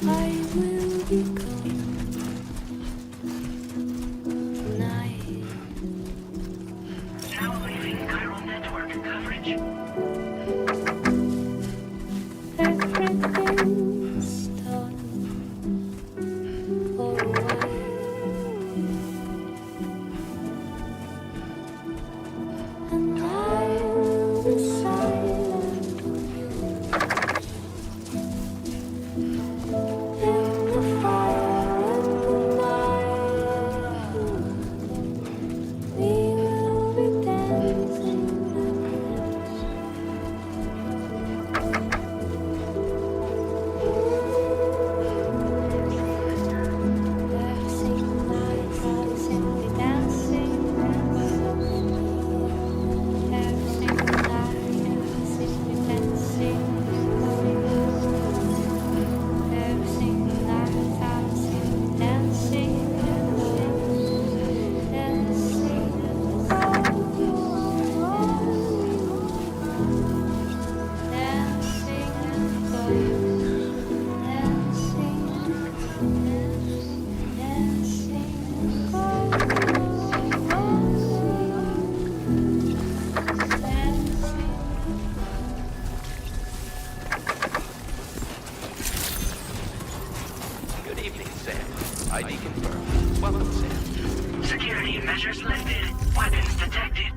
I will become night. Now leaving chiral network coverage. Everything's done for a while, and I will be silent with you in the fire and the night. We will be dancing Good evening, Sam. ID confirmed. Welcome, Sam. Security measures lifted. Weapons detected.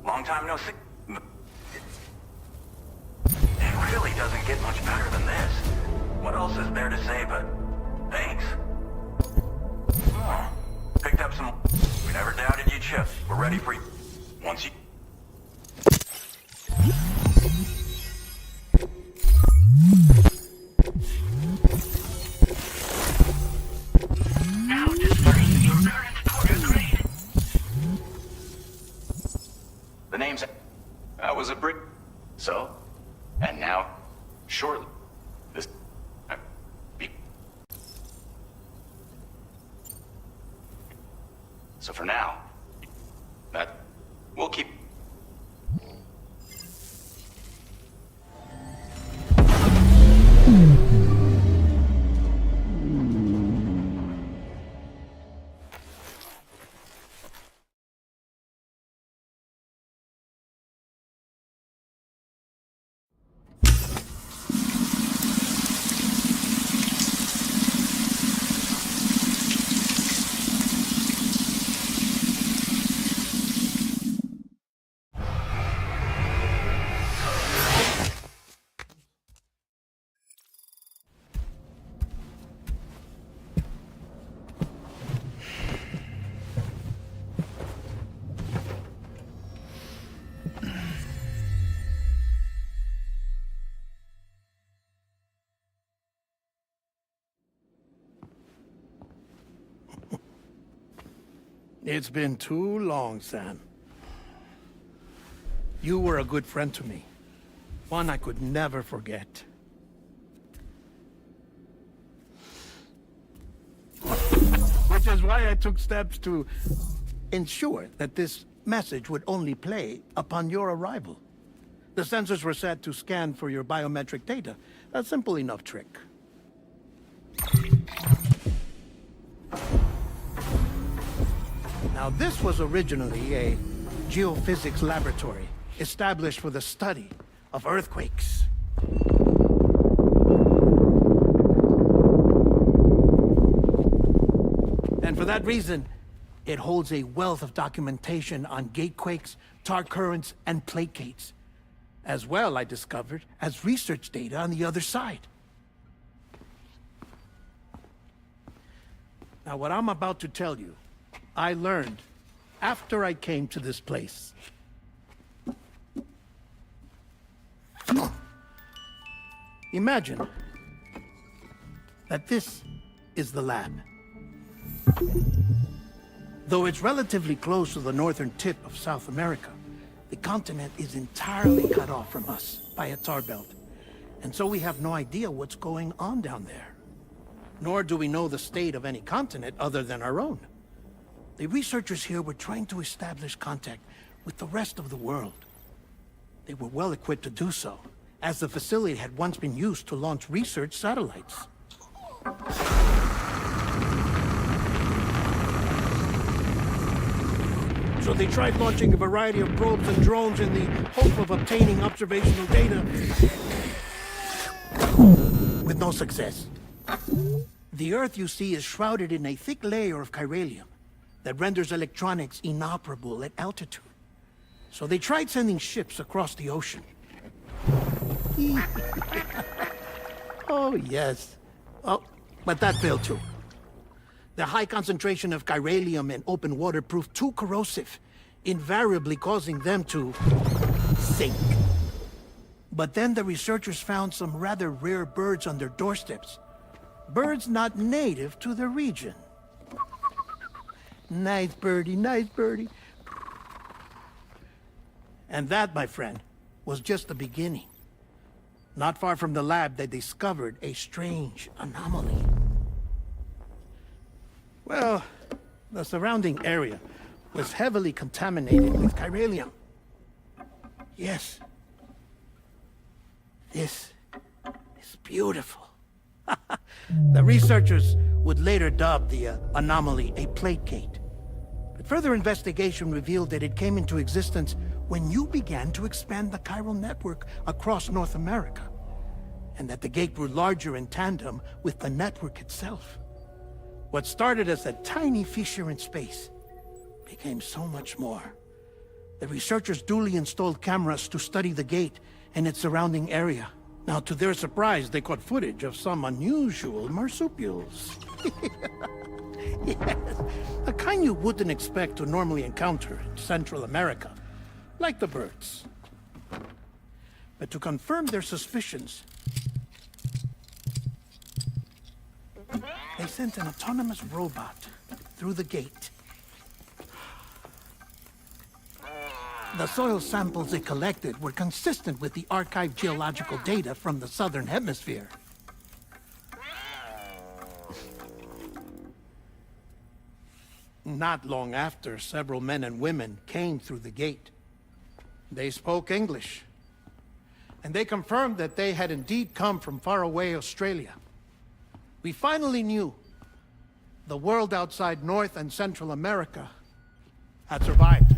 Long time no see. It really doesn't get much better than this. What else is there to say but thanks? Oh, picked up some. We never doubted you'd ship. We're ready for you. Once you. Now displaying your current quarter grade. The name's. That was a brick. So? And now, shortly, this. So for now, that we'll keep. It's been too long, Sam. You were a good friend to me. One I could never forget. Which is why I took steps to ensure that this message would only play upon your arrival. The sensors were set to scan for your biometric data. A simple enough trick. Now, this was originally a geophysics laboratory established for the study of earthquakes. And for that reason, it holds a wealth of documentation on gatequakes, tar currents, and placates. As well, I discovered, as research data on the other side. Now, what I'm about to tell you, I learned after I came to this place. Imagine that this is the lab. Though it's relatively close to the northern tip of South America, the continent is entirely cut off from us by a tar belt. And so we have no idea what's going on down there. Nor do we know the state of any continent other than our own. The researchers here were trying to establish contact with the rest of the world. They were well equipped to do so, as the facility had once been used to launch research satellites. So they tried launching a variety of probes and drones in the hope of obtaining observational data, with no success. The Earth, you see, is shrouded in a thick layer of chiralium that renders electronics inoperable at altitude. So they tried sending ships across the ocean. Oh, yes. Oh, but that failed too. The high concentration of chiralium in open water proved too corrosive, invariably causing them to sink. But then the researchers found some rather rare birds on their doorsteps. Birds not native to the region. Nice birdie, nice birdie. And that, my friend, was just the beginning. Not far from the lab, they discovered a strange anomaly. Well, the surrounding area was heavily contaminated with chiralium. Yes. This is beautiful. The researchers would later dub the anomaly a plate gate. But further investigation revealed that it came into existence when you began to expand the chiral network across North America, and that the gate grew larger in tandem with the network itself. What started as a tiny fissure in space became so much more. The researchers duly installed cameras to study the gate and its surrounding area. Now, to their surprise, they caught footage of some unusual marsupials. Yes, a kind you wouldn't expect to normally encounter in Central America, like the birds. But to confirm their suspicions, they sent an autonomous robot through the gate. The soil samples it collected were consistent with the archived geological data from the southern hemisphere. Not long after, several men and women came through the gate. They spoke English, and they confirmed that they had indeed come from faraway Australia. We finally knew the world outside North and Central America had survived.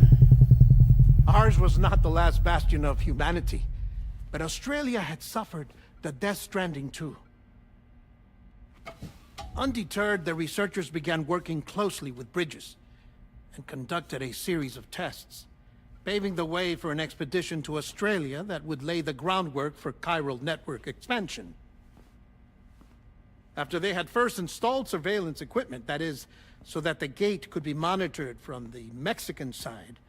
Ours was not the last bastion of humanity, but Australia had suffered the death stranding too. Undeterred, the researchers began working closely with Bridges and conducted a series of tests, paving the way for an expedition to Australia that would lay the groundwork for chiral network expansion. After they had first installed surveillance equipment, that is, so that the gate could be monitored from the Mexican side,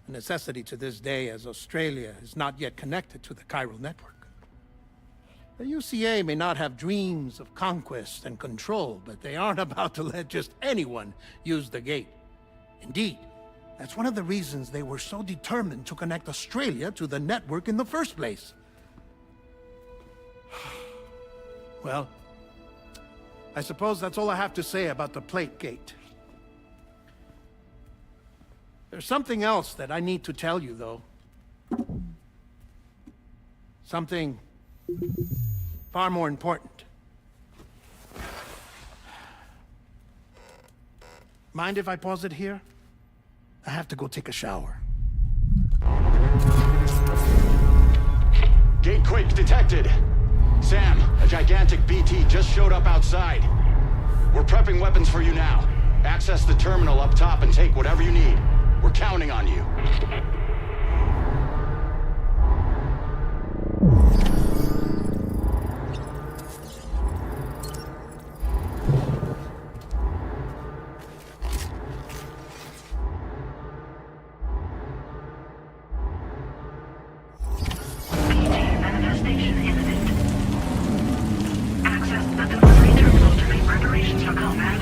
a necessity to this day as Australia is not yet connected to the chiral network. The UCA may not have dreams of conquest and control, but they aren't about to let just anyone use the gate. Indeed, that's one of the reasons they were so determined to connect Australia to the network in the first place. Well, I suppose that's all I have to say about the plate gate. There's something else that I need to tell you, though. Something far more important. Mind if I pause it here? I have to go take a shower. Gate quake detected. Sam, a gigantic BT just showed up outside. We're prepping weapons for you now. Access the terminal up top and take whatever you need. We're counting on you. Manifestation imminent. Access the delivery terminal to make preparations for combat.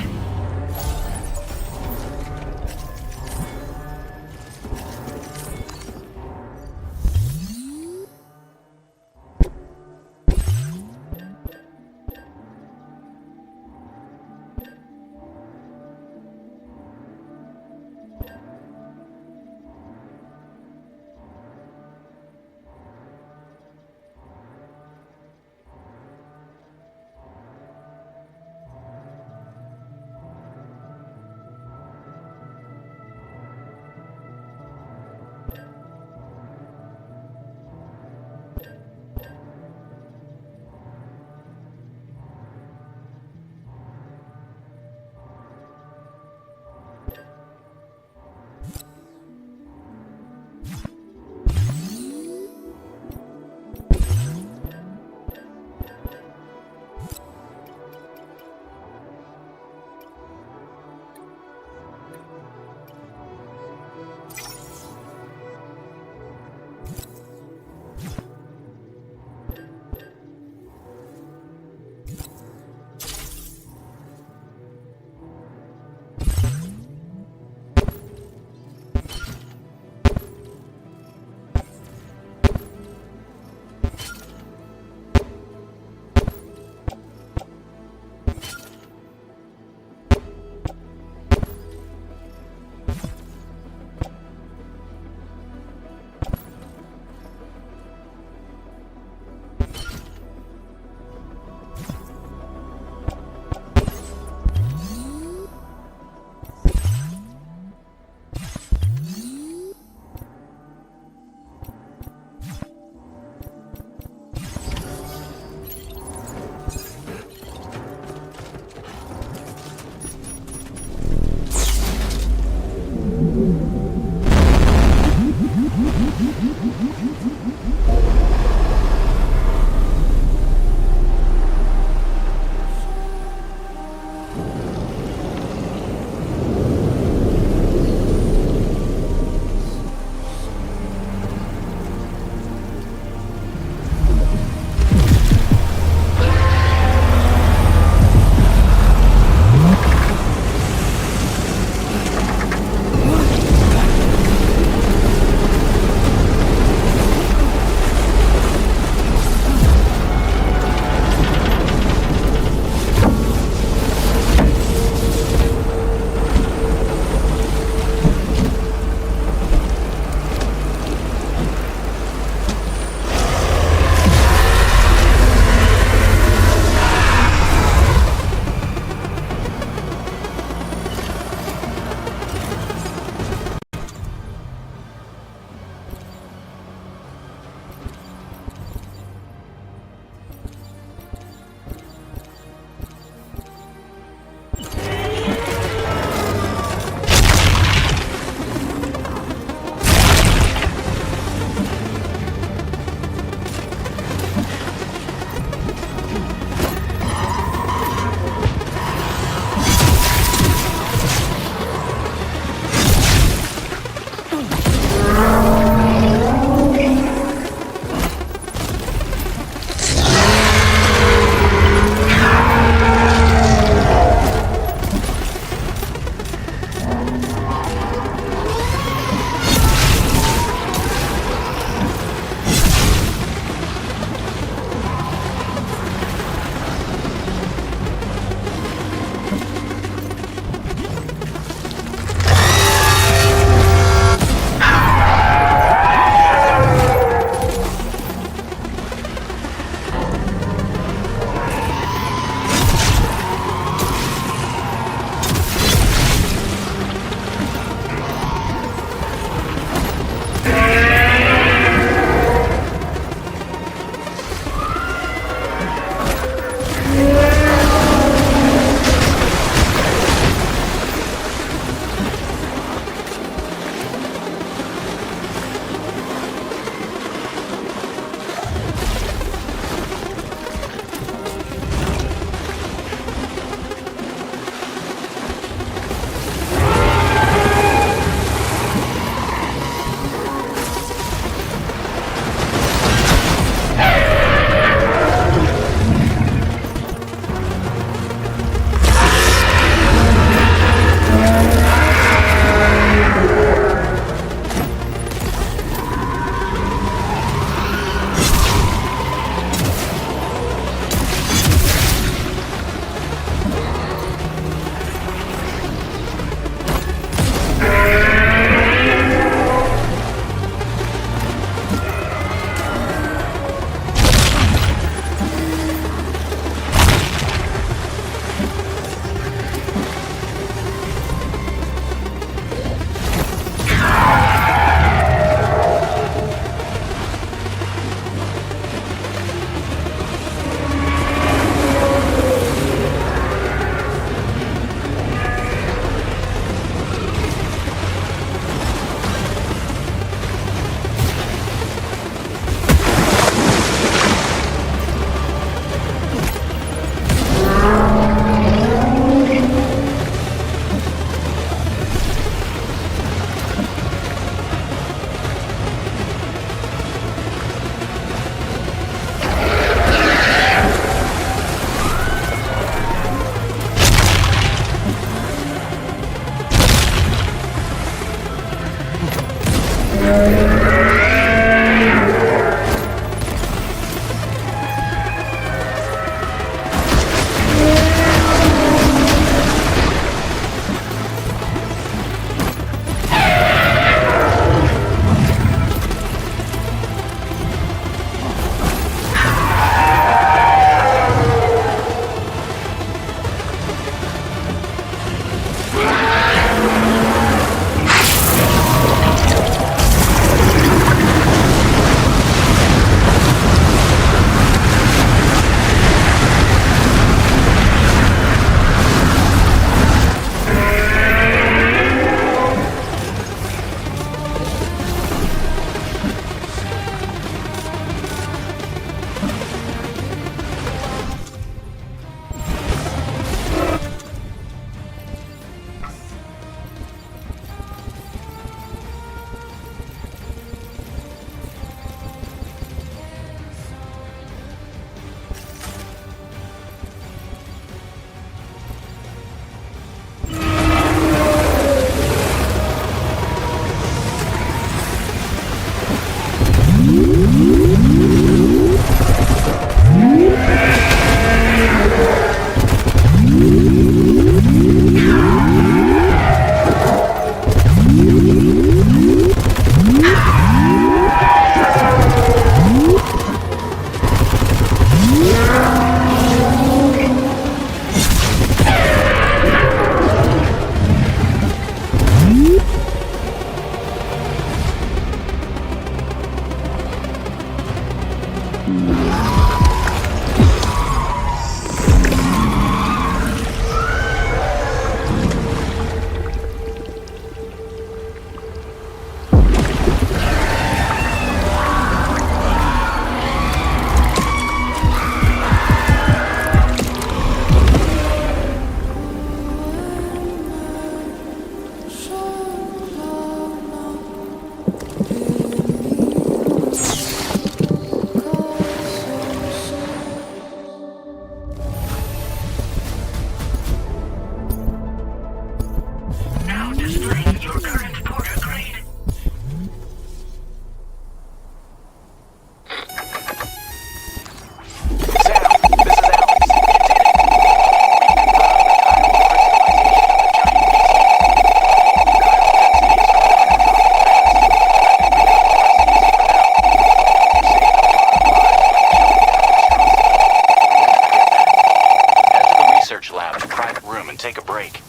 and take a break.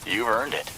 You've earned it.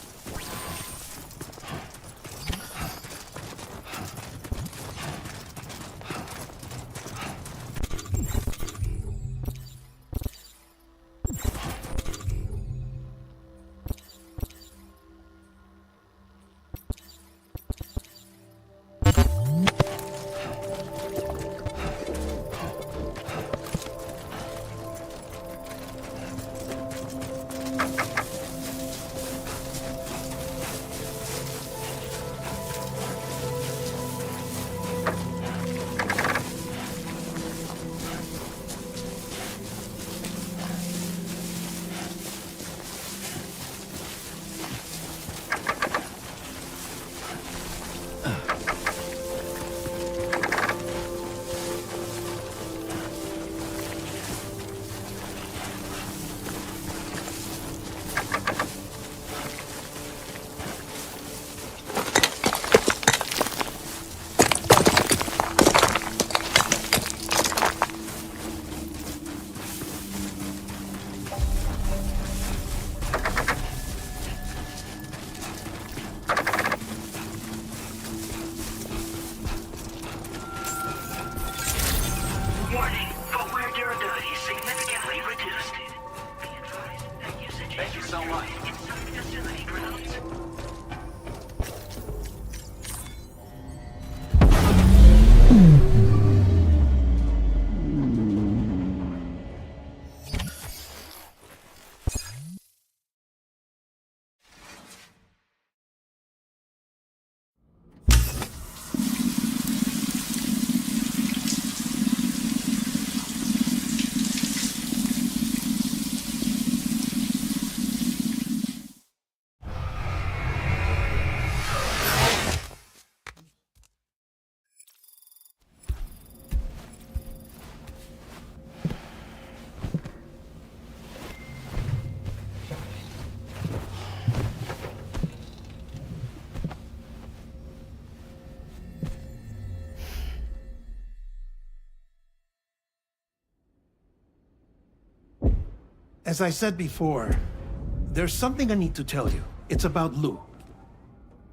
Warning, footwear durability significantly reduced. Be advised that usage Thank you so much. inside facility grounds. As I said before, there's something I need to tell you. It's about Lou.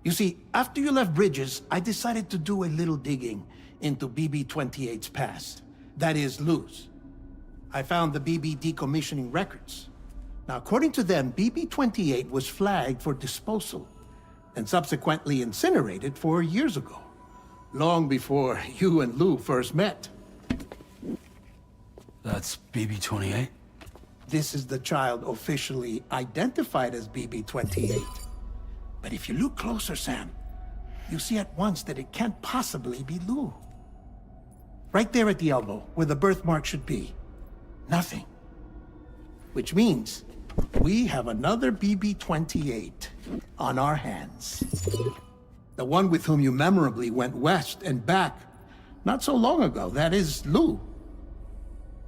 You see, after you left Bridges, I decided to do a little digging into BB-28's past. That is, Lou's. I found the BB decommissioning records. Now, according to them, BB-28 was flagged for disposal and subsequently incinerated 4 years ago, long before you and Lou first met. That's BB-28? This is the child officially identified as BB-28. But if you look closer, Sam, you see at once that it can't possibly be Lou. Right there at the elbow, where the birthmark should be. Nothing. Which means we have another BB-28 on our hands. The one with whom you memorably went west and back not so long ago. That is Lou.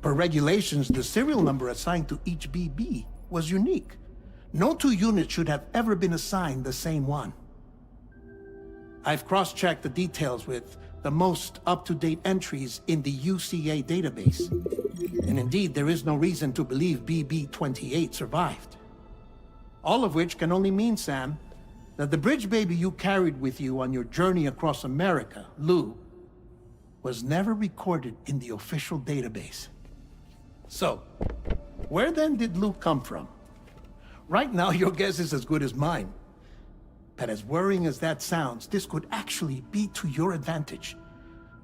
Per regulations, the serial number assigned to each BB was unique. No two units should have ever been assigned the same one. I've cross-checked the details with the most up-to-date entries in the UCA database. And indeed, there is no reason to believe BB-28 survived. All of which can only mean, Sam, that the bridge baby you carried with you on your journey across America, Lou, was never recorded in the official database. So, where then did Lou come from? Right now, your guess is as good as mine. But as worrying as that sounds, this could actually be to your advantage,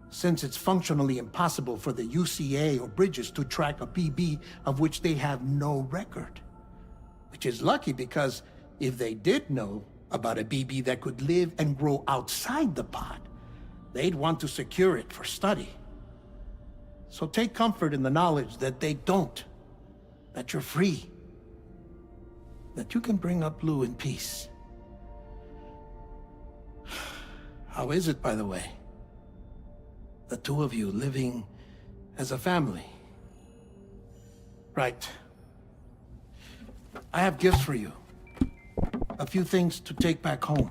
since it's functionally impossible for the UCA or Bridges to track a BB of which they have no record. Which is lucky, because if they did know about a BB that could live and grow outside the pod, they'd want to secure it for study. So take comfort in the knowledge that they don't, that you're free, that you can bring up Lou in peace. How is it, by the way? The two of you living as a family? Right. I have gifts for you. A few things to take back home.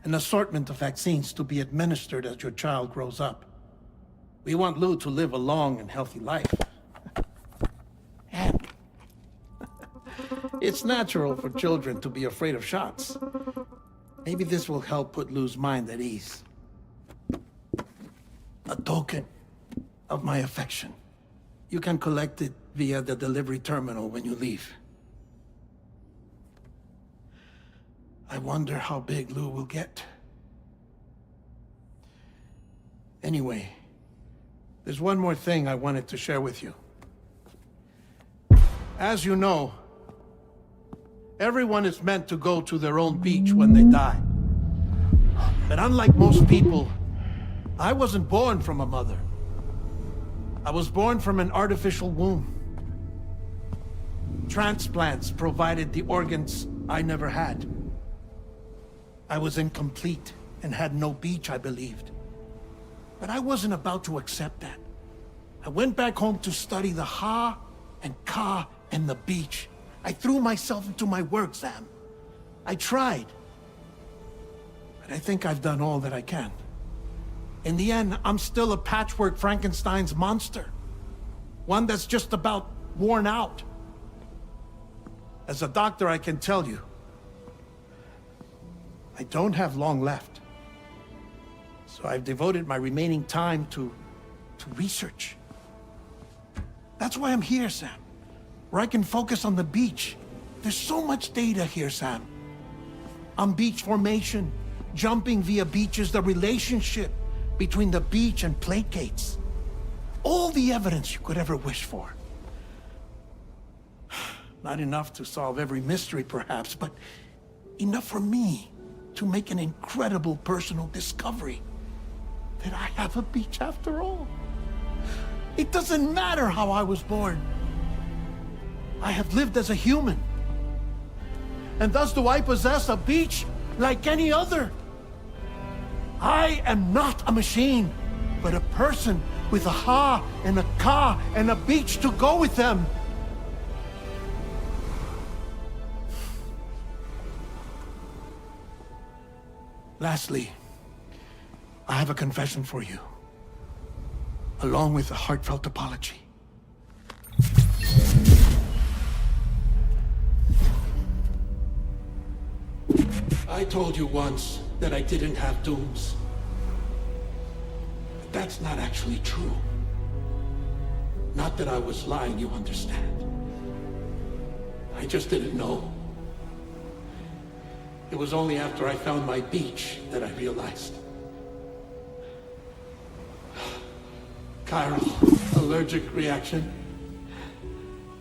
An assortment of vaccines to be administered as your child grows up. We want Lou to live a long and healthy life. And It's natural for children to be afraid of shots. Maybe this will help put Lou's mind at ease. A token of my affection. You can collect it via the delivery terminal when you leave. I wonder how big Lou will get. Anyway, there's one more thing I wanted to share with you. As you know, everyone is meant to go to their own beach when they die. But unlike most people, I wasn't born from a mother. I was born from an artificial womb. Transplants provided the organs I never had. I was incomplete and had no beach, I believed. But I wasn't about to accept that. I went back home to study the Ha and Ka and the beach. I threw myself into my work, Sam. I tried. But I think I've done all that I can. In the end, I'm still a patchwork Frankenstein's monster. One that's just about worn out. As a doctor, I can tell you, I don't have long left. So I've devoted my remaining time to research. That's why I'm here, Sam. Where I can focus on the beach. There's so much data here, Sam. On beach formation, jumping via beaches, the relationship between the beach and plate gates. All the evidence you could ever wish for. Not enough to solve every mystery, perhaps, but enough for me to make an incredible personal discovery. That I have a beach after all. It doesn't matter how I was born. I have lived as a human. And thus do I possess a beach like any other. I am not a machine, but a person with a Ha and a Ka and a beach to go with them. Lastly, I have a confession for you, along with a heartfelt apology. I told you once that I didn't have dooms. But that's not actually true. Not that I was lying, you understand. I just didn't know. It was only after I found my beach that I realized. Chiral allergic reaction.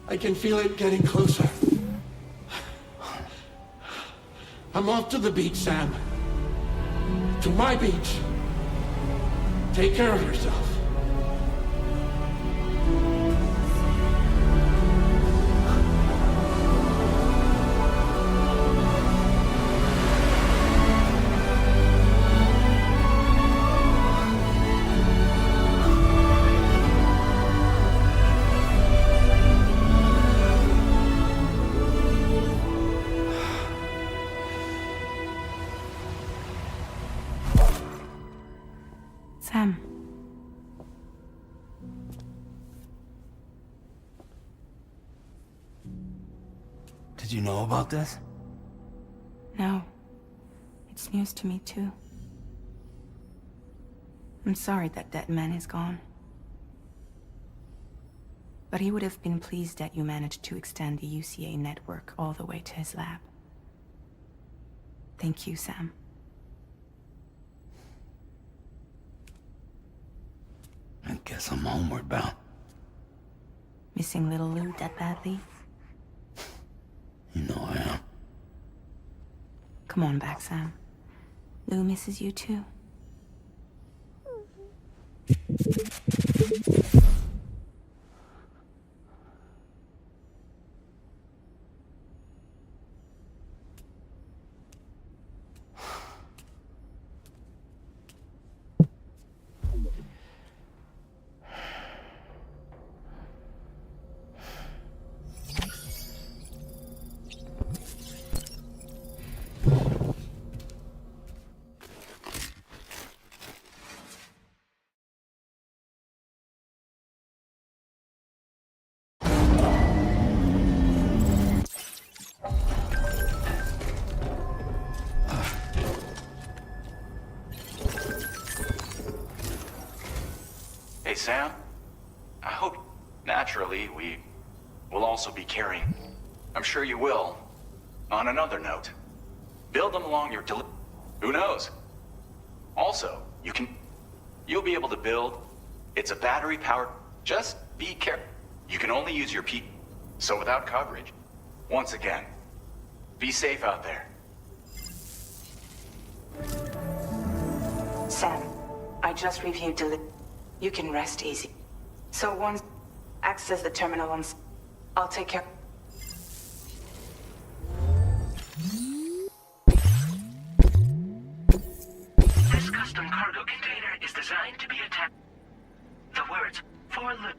I can feel it getting closer. I'm off to the beach, Sam. To my beach. Take care of yourself. Sam. Did you know about this? No. It's news to me, too. I'm sorry that that man is gone. But he would have been pleased that you managed to extend the UCA network all the way to his lab. Thank you, Sam. I guess I'm homeward bound. Missing little Lou that badly? You know I am. Come on back, Sam. Lou misses you too. Sam. I hope, naturally, we will also be carrying. I'm sure you will. On another note, build them along your Who knows? Also, you'll be able to build. It's a battery powered. Just be careful. You can only use your P. So without coverage, once again, be safe out there. Sam, I just reviewed You can rest easy. So once access the terminal I'll take care. This custom cargo container is designed to be attacked. The words for loot.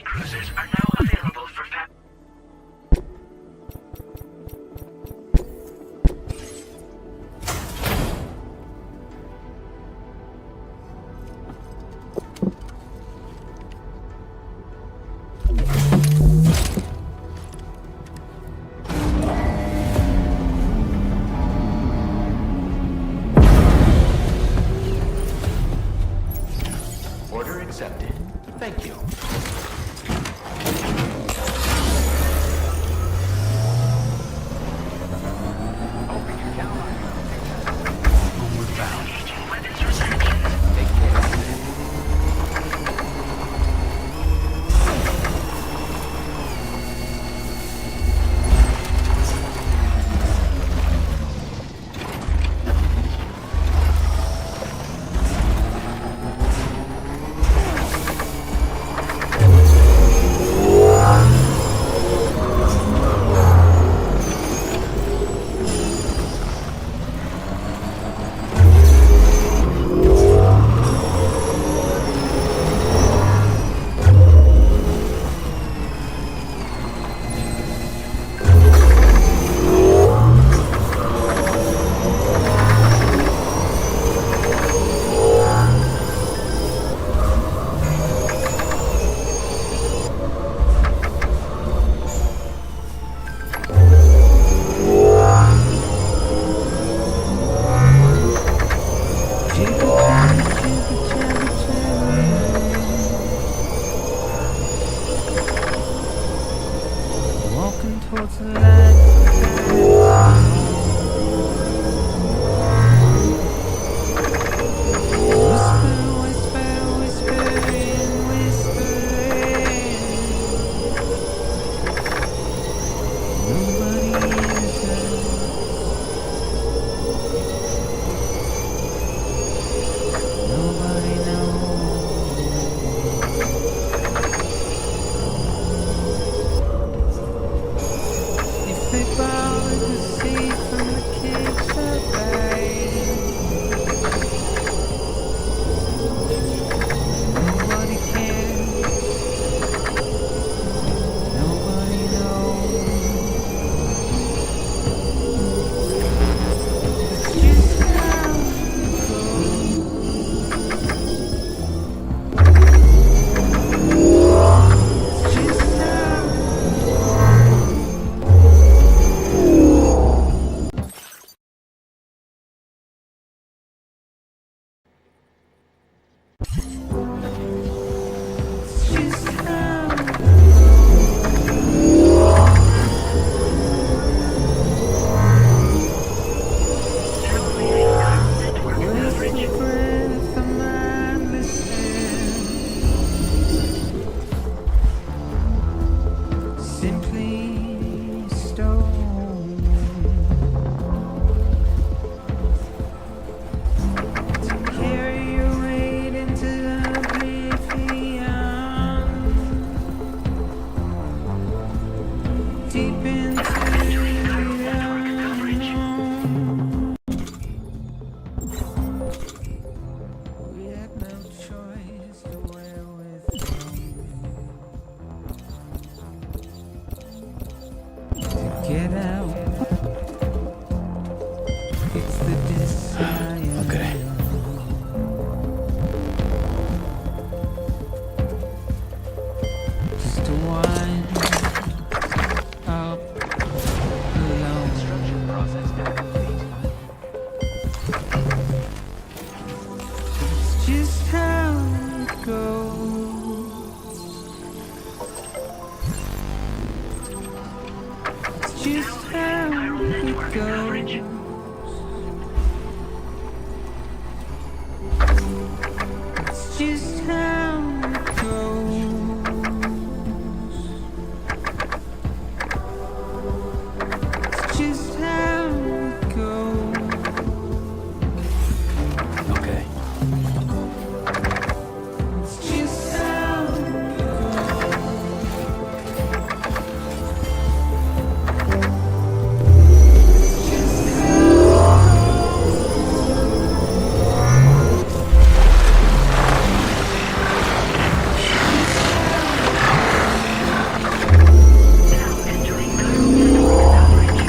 Cruisers are now available for Order accepted. Thank you. Get out. It's the desire. Okay. Just to wind up alone. It's just how it goes. It's just how it goes. It's just how it goes. It's just how it goes. Okay. It's just how it goes. Now entering coverage.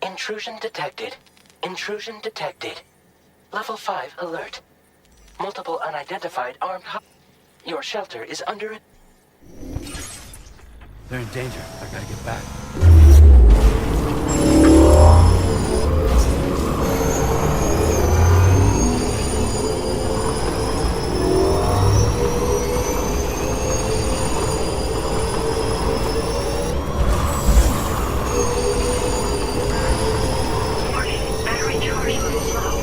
Intrusion detected. Intrusion detected. Level 5 alert. Multiple unidentified armed Your shelter is under it. They're in danger. I gotta get back. Warning, battery charge level low.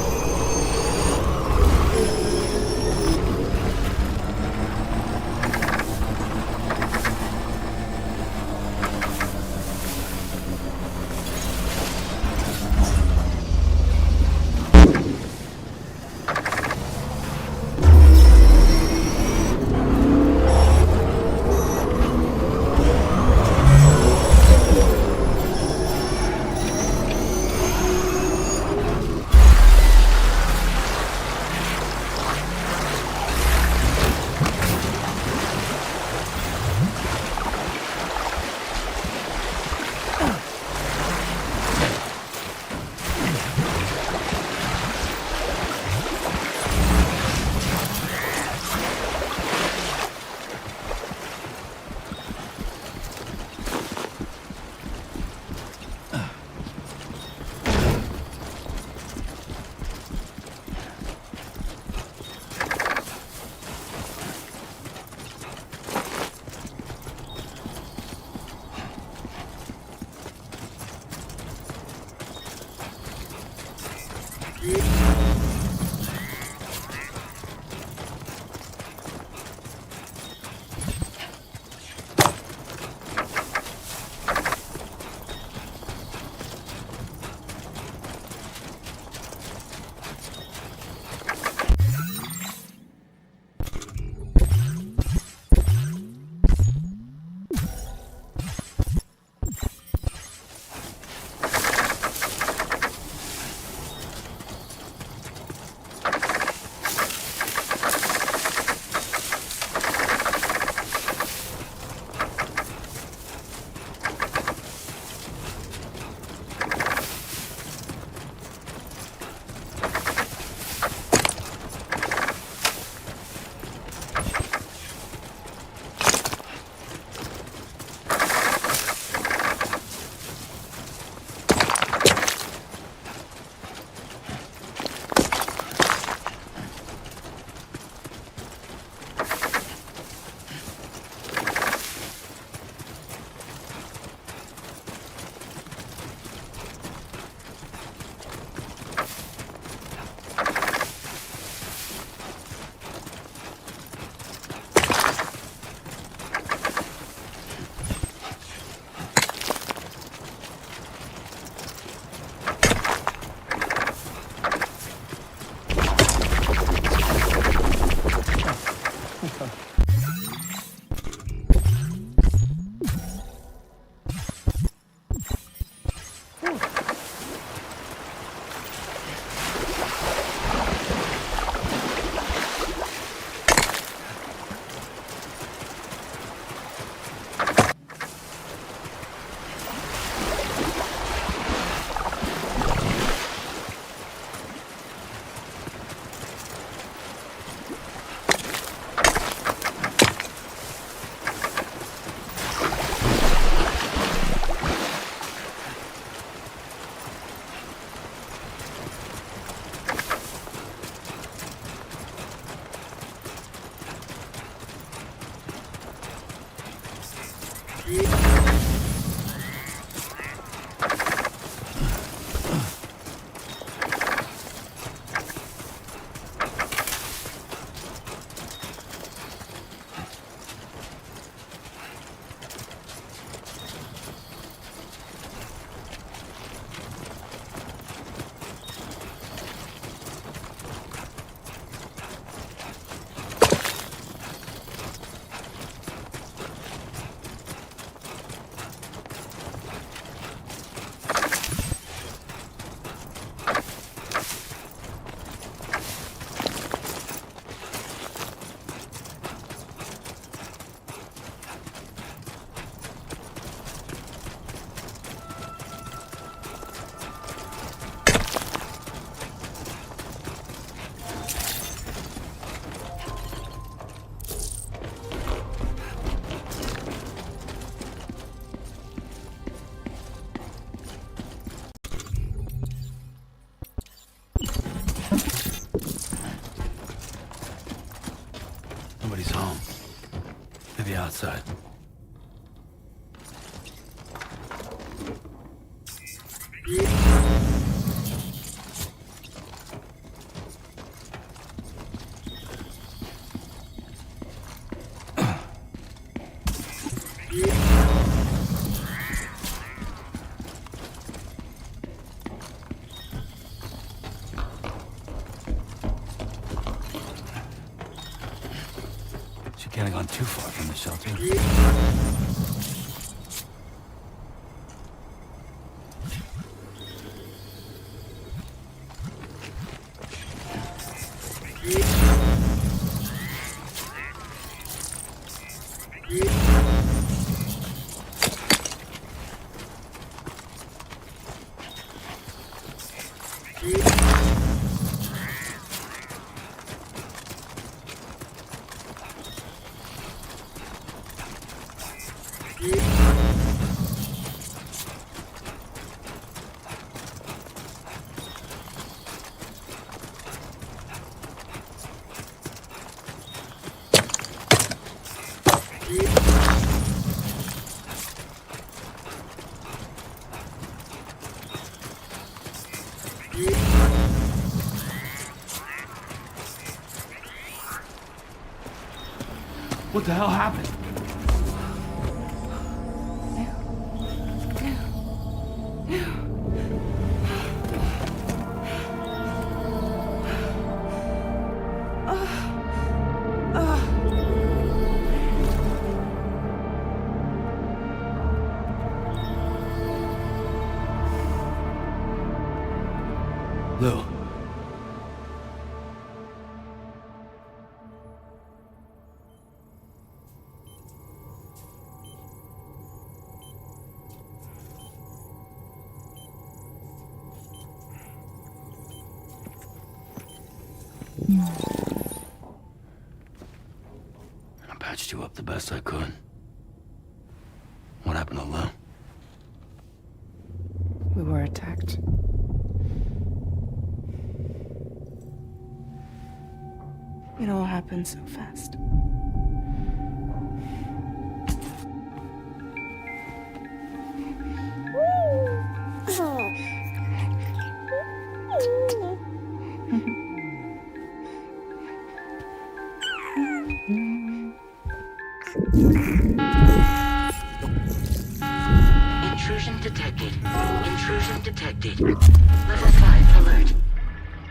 Nobody's home. Maybe outside. She can't have gone too far from the shelter. What the hell happened? Lou. I patched you up the best I could. What happened to Lou? We were attacked. It all happened so fast. Intrusion detected. Intrusion detected. Level 5 alert.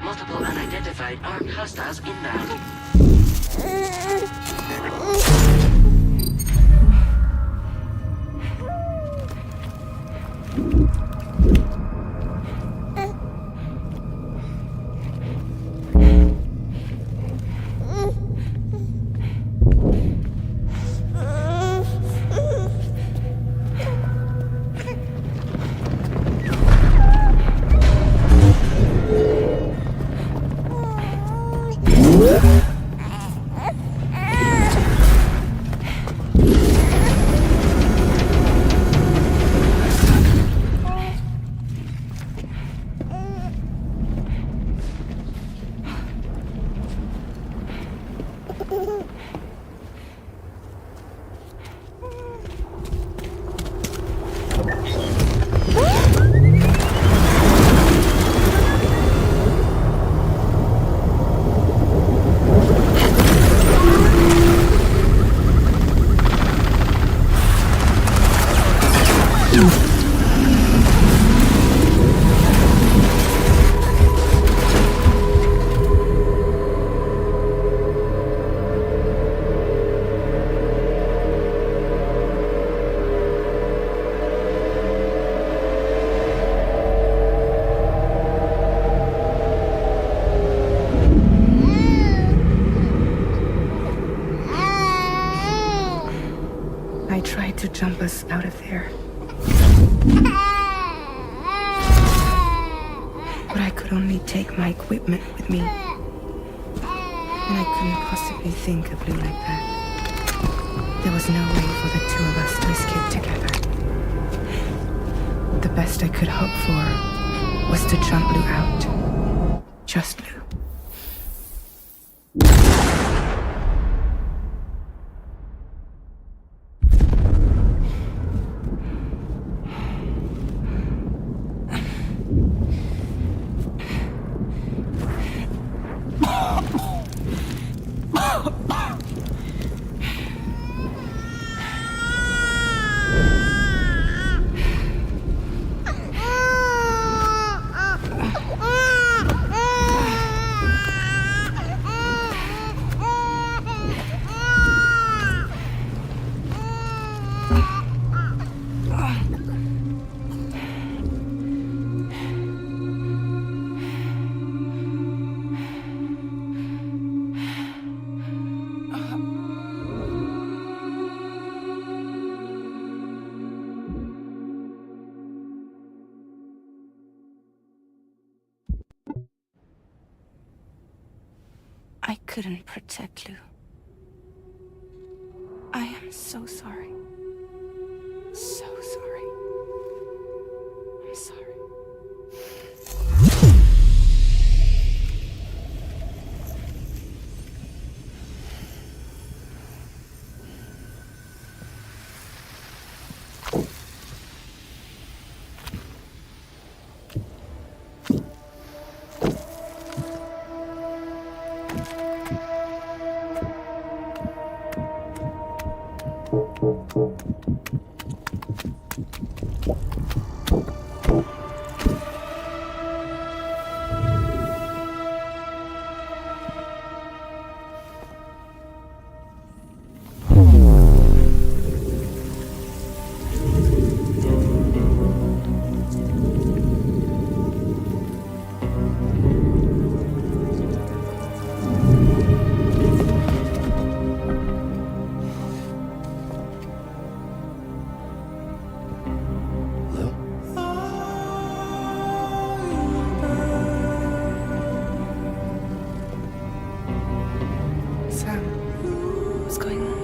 Multiple unidentified armed hostiles inbound. I tried to jump us out of there. But I could only take my equipment with me. And I couldn't possibly think of Blue like that. There was no way for the two of us to escape together. The best I could hope for was to jump Blue out. Just Blue. I couldn't protect Lou. I am so sorry. So sorry. I'm sorry. Sam, what's going on?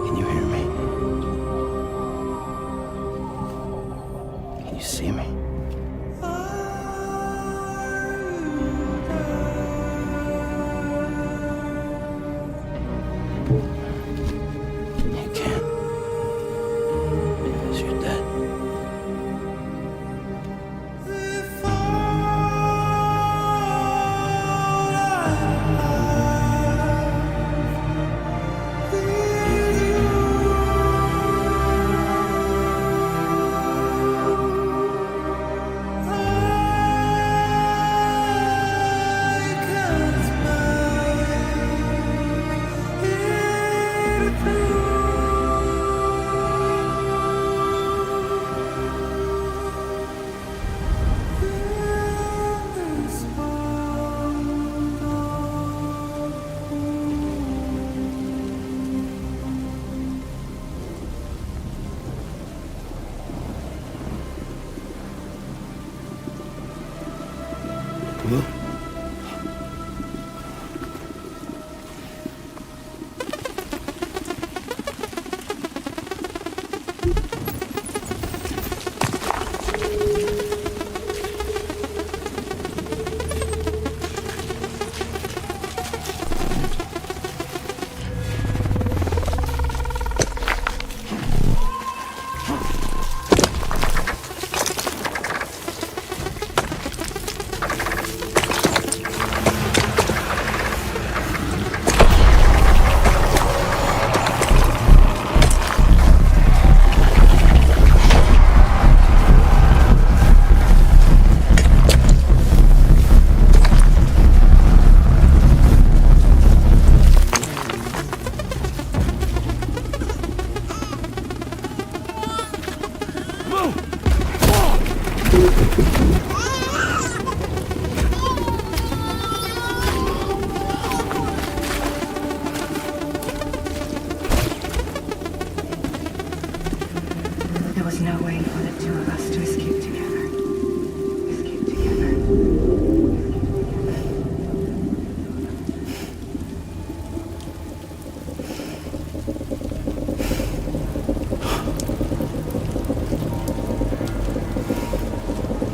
Can you hear me? Can you see me? You can't. Because you're dead. Blue? There was no way for the two of us to escape together. Escape together.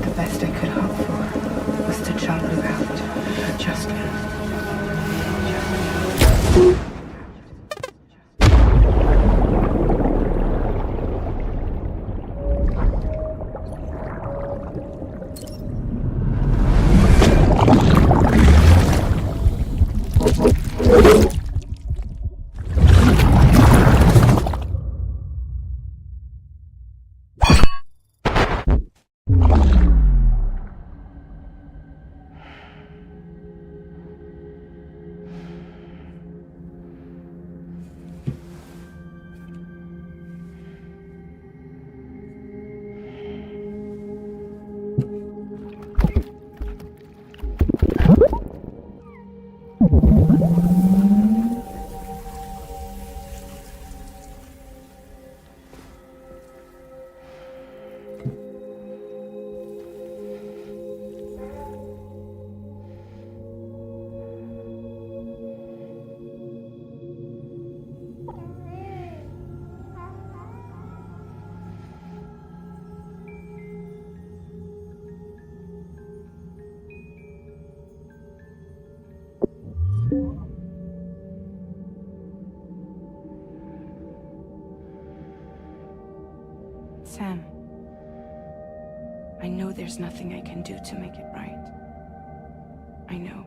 The best I could hope for was to jump you out. Just me. Sam, I know there's nothing I can do to make it right. I know.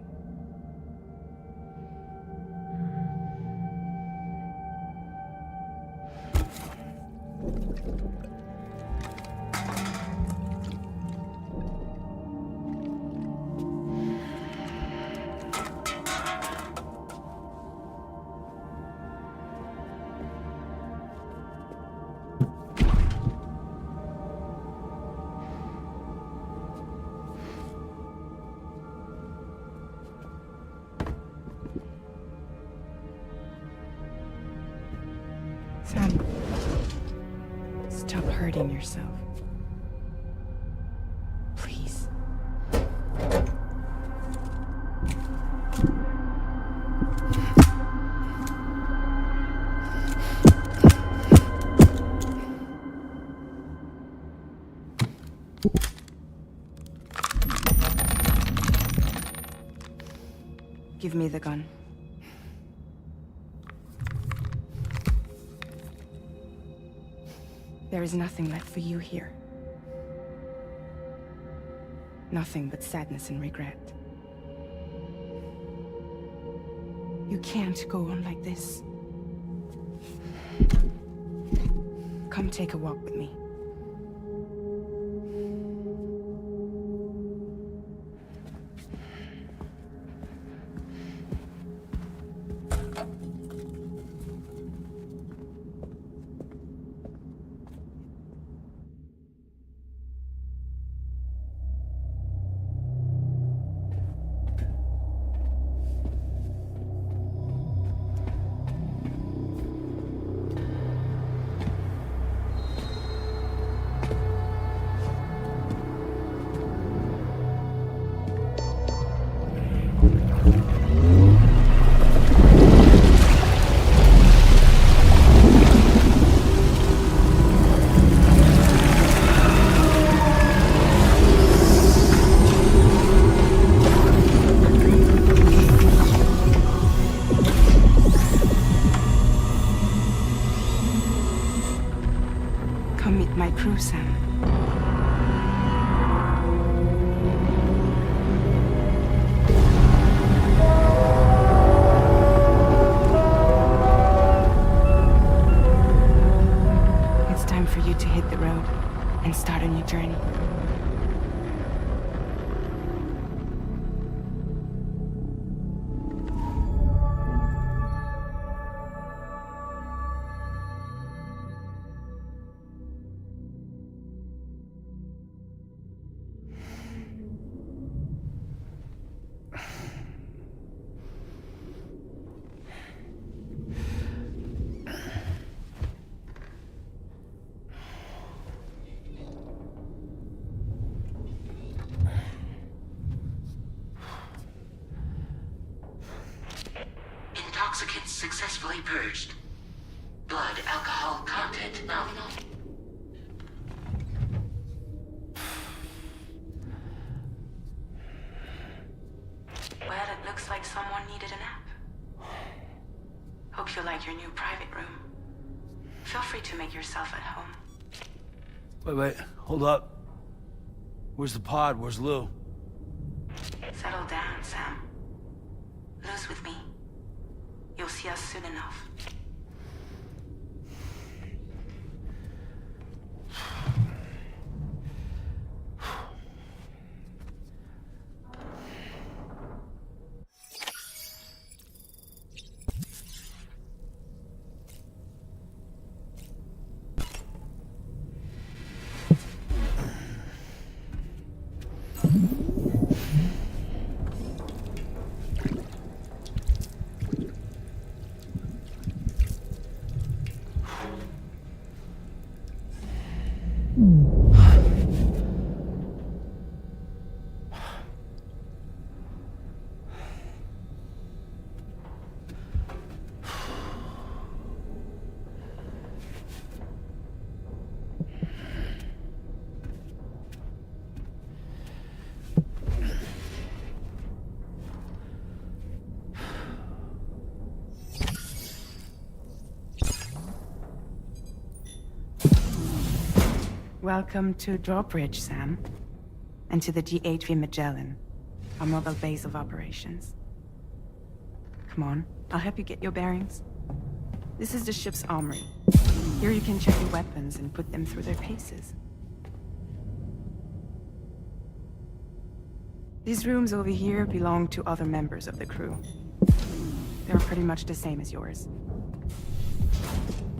Sam, stop hurting yourself. Please. Give me the gun. There is nothing left for you here. Nothing but sadness and regret. You can't go on like this. Come take a walk with me. Come meet my crew, Sam. It's time for you to hit the road and start a new journey. successfully purged. Blood alcohol content nominal. Well, it looks like someone needed a nap. Hope you like your new private room. Feel free to make yourself at home. Wait, hold up. Where's the pod? Where's Lou? Settle down, Sam. Lou's with me. You'll see us soon enough. Welcome to Drawbridge, Sam. And to the DHV Magellan, our mobile base of operations. Come on, I'll help you get your bearings. This is the ship's armory. Here you can check your weapons and put them through their paces. These rooms over here belong to other members of the crew. They're pretty much the same as yours.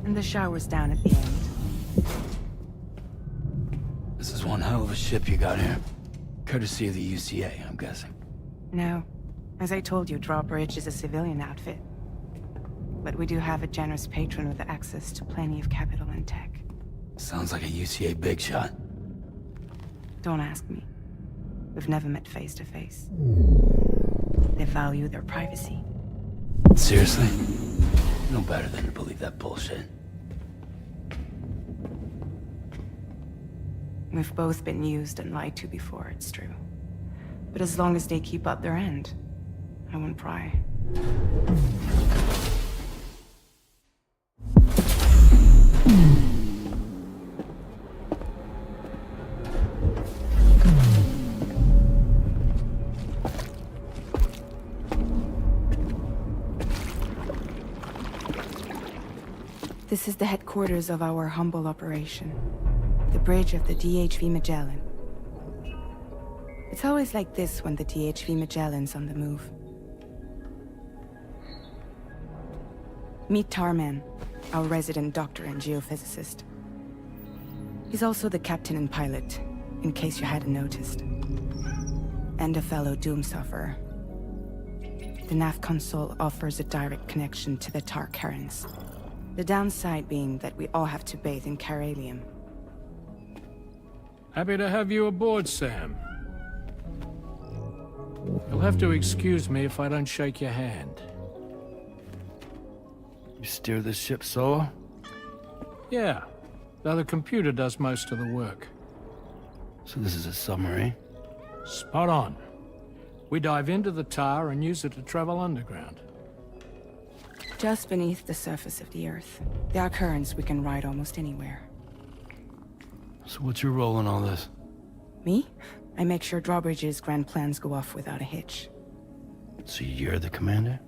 And the shower's down at the end. This is one hell of a ship you got here. Courtesy of the UCA, I'm guessing. No. As I told you, Drawbridge is a civilian outfit. But we do have a generous patron with access to plenty of capital and tech. Sounds like a UCA big shot. Don't ask me. We've never met face to face. They value their privacy. Seriously? No better than to believe that bullshit. We've both been used and lied to before, it's true. But as long as they keep up their end, I won't pry. This is the headquarters of our humble operation. The bridge of the DHV Magellan. It's always like this when the DHV Magellan's on the move. Meet Tarman, our resident doctor and geophysicist. He's also the captain and pilot, in case you hadn't noticed. And a fellow doom sufferer. The nav console offers a direct connection to the tar currents. The downside being that we all have to bathe in caralium. Happy to have you aboard, Sam. You'll have to excuse me if I don't shake your hand. You steer this ship solo? Yeah, though the computer does most of the work. So this is a submarine? Spot on. We dive into the tar and use it to travel underground. Just beneath the surface of the Earth, there are currents we can ride almost anywhere. So what's your role in all this? Me? I make sure Drawbridge's grand plans go off without a hitch. So you're the commander?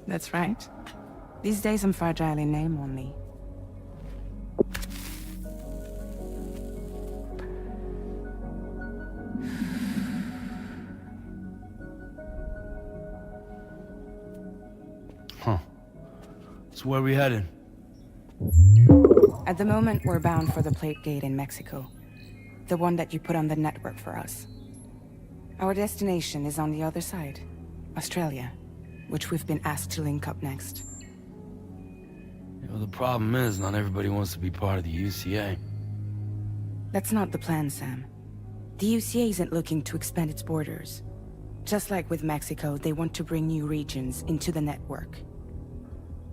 That's right. These days I'm fragile in name only. Huh. So where are we headed? At the moment, we're bound for the plate gate in Mexico. The one that you put on the network for us. Our destination is on the other side, Australia, which we've been asked to link up next. Well, the problem is, not everybody wants to be part of the UCA. That's not the plan, Sam. The UCA isn't looking to expand its borders. Just like with Mexico, they want to bring new regions into the network.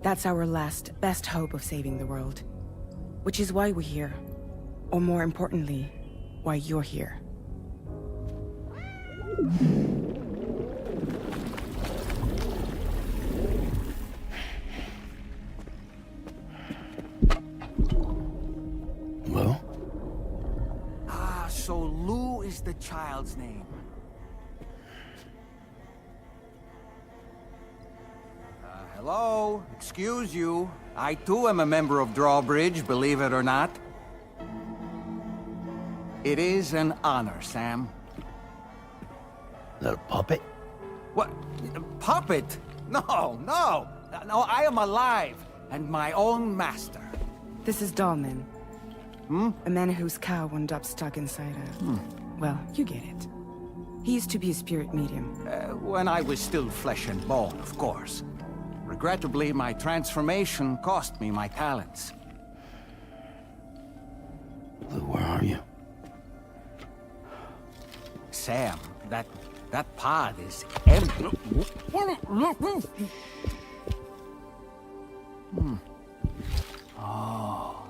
That's our last, best hope of saving the world. Which is why we're here. Or more importantly, why you're here. Well? So Lou is the child's name. Hello? Excuse you. I too am a member of Drawbridge, believe it or not. It is an honor, Sam. Is that a puppet? What? A puppet? No, no! No, I am alive, and my own master. This is Dahlman. A man whose cow wound up stuck inside a... Well, you get it. He used to be a spirit medium. When I was still flesh and bone, of course. Regrettably, my transformation cost me my talents. Lou, where are you? Sam, that pod is empty. Oh.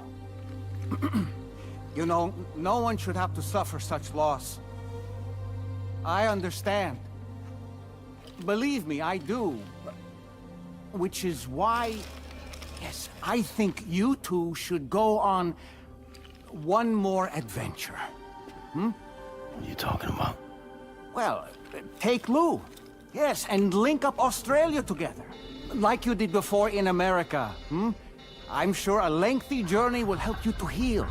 You know, no one should have to suffer such loss. I understand. Believe me, I do. Which is why, yes, I think you two should go on one more adventure. What are you talking about? Well, take Lou. Yes, and link up Australia together. Like you did before in America. I'm sure a lengthy journey will help you to heal.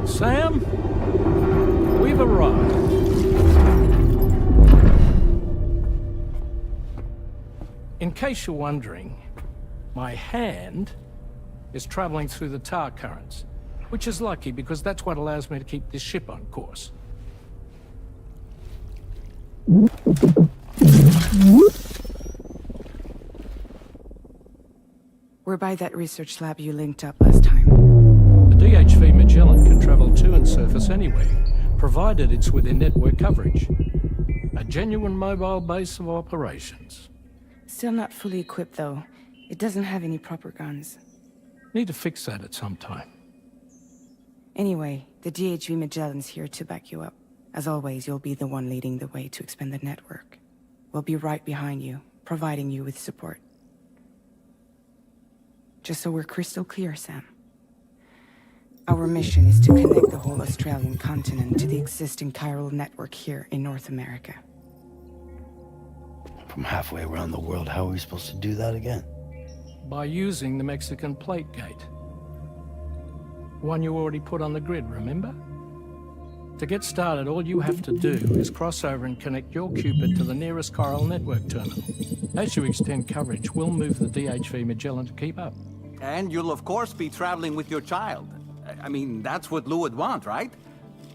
Sam, we've arrived. In case you're wondering, my hand is traveling through the tar currents, which is lucky because that's what allows me to keep this ship on course. We're by that research lab you linked up last time. The DHV Magellan can travel to and surface anywhere, provided it's within network coverage. A genuine mobile base of operations. Still not fully equipped, though. It doesn't have any proper guns. Need to fix that at some time. Anyway, the DHV Magellan's here to back you up. As always, you'll be the one leading the way to expand the network. We'll be right behind you, providing you with support. Just so we're crystal clear, Sam. Our mission is to connect the whole Australian continent to the existing chiral network here in North America. From halfway around the world, how are we supposed to do that again? By using the Mexican plate gate. One you already put on the grid, remember? To get started, all you have to do is cross over and connect your Cupid to the nearest chiral network terminal. As you extend coverage, we'll move the DHV Magellan to keep up. And you'll of course be traveling with your child. I mean, that's what Lou would want, right?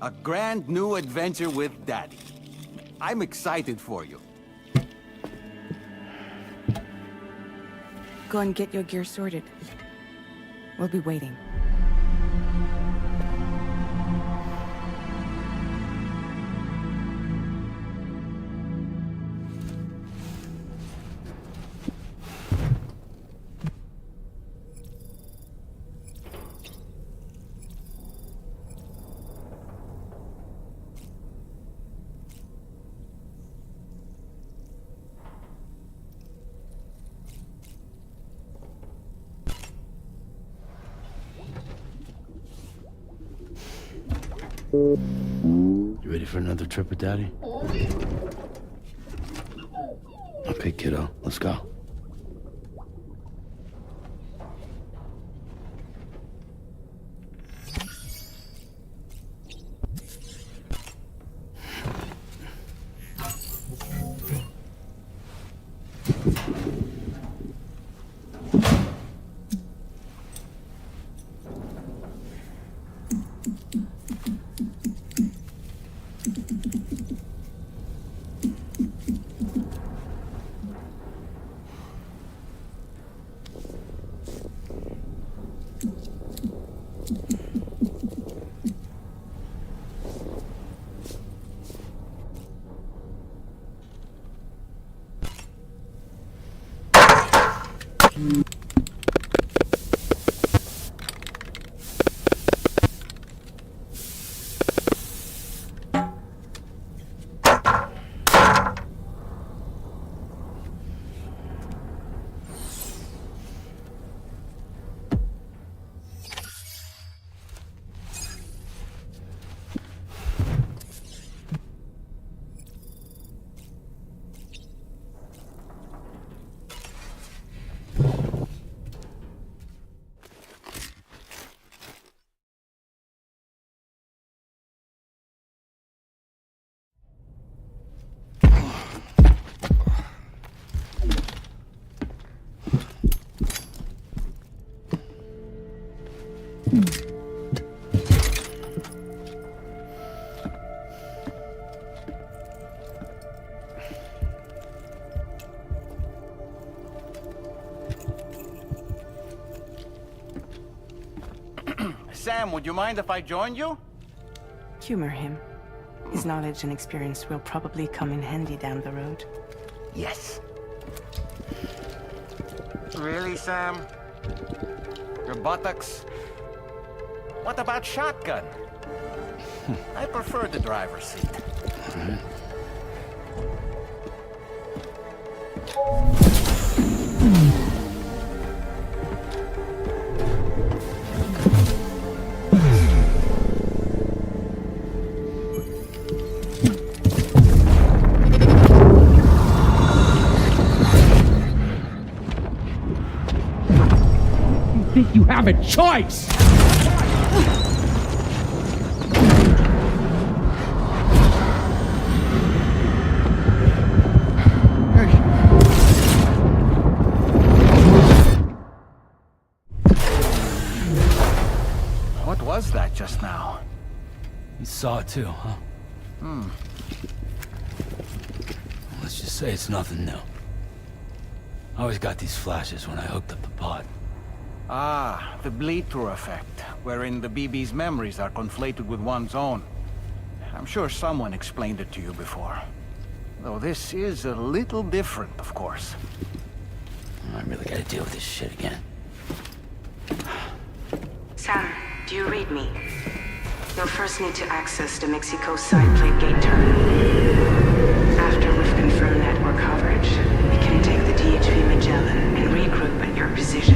A grand new adventure with Daddy. I'm excited for you. Go and get your gear sorted. We'll be waiting. You ready for another trip with Daddy? Okay, kiddo, let's go. Sam, would you mind if I joined you? Humor him. His knowledge and experience will probably come in handy down the road. Yes. Really, Sam? Your buttocks? What about shotgun? I prefer the driver's seat. Think you have a choice? What was that just now? You saw it too, huh? Let's just say it's nothing new. I always got these flashes when I hooked up the pod. Ah, the bleed-through effect, wherein the BB's memories are conflated with one's own. I'm sure someone explained it to you before. Though this is a little different, of course. I really gotta deal with this shit again. Sam, do you read me? You'll first need to access the Mexico side plate gate terminal. After we've confirmed network coverage, we can take the DHV Magellan and regroup at your position.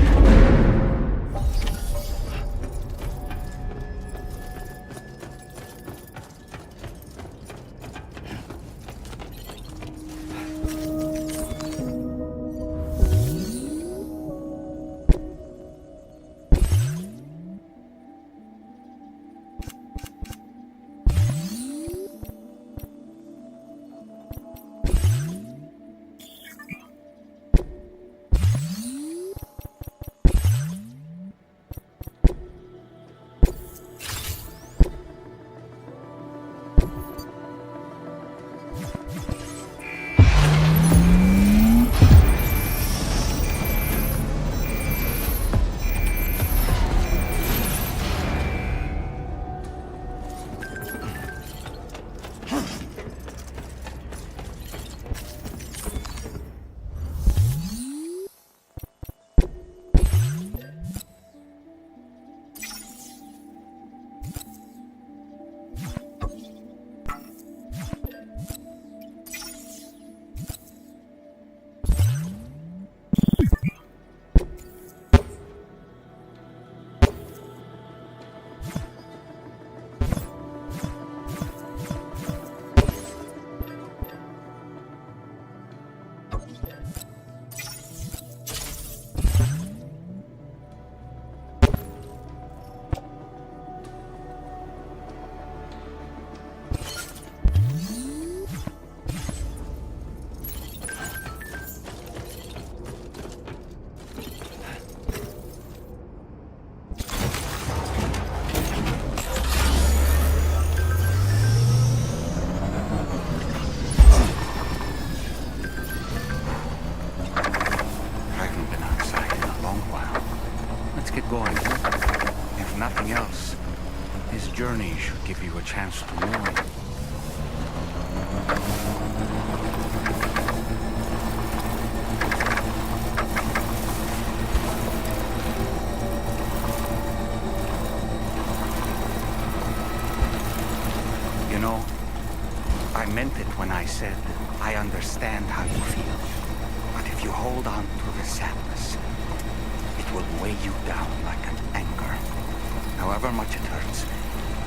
journey should give you a chance to mourn. You know, I meant it when I said I understand how you feel. But if you hold on to the sadness, it will weigh you down like an anchor. However much it hurts,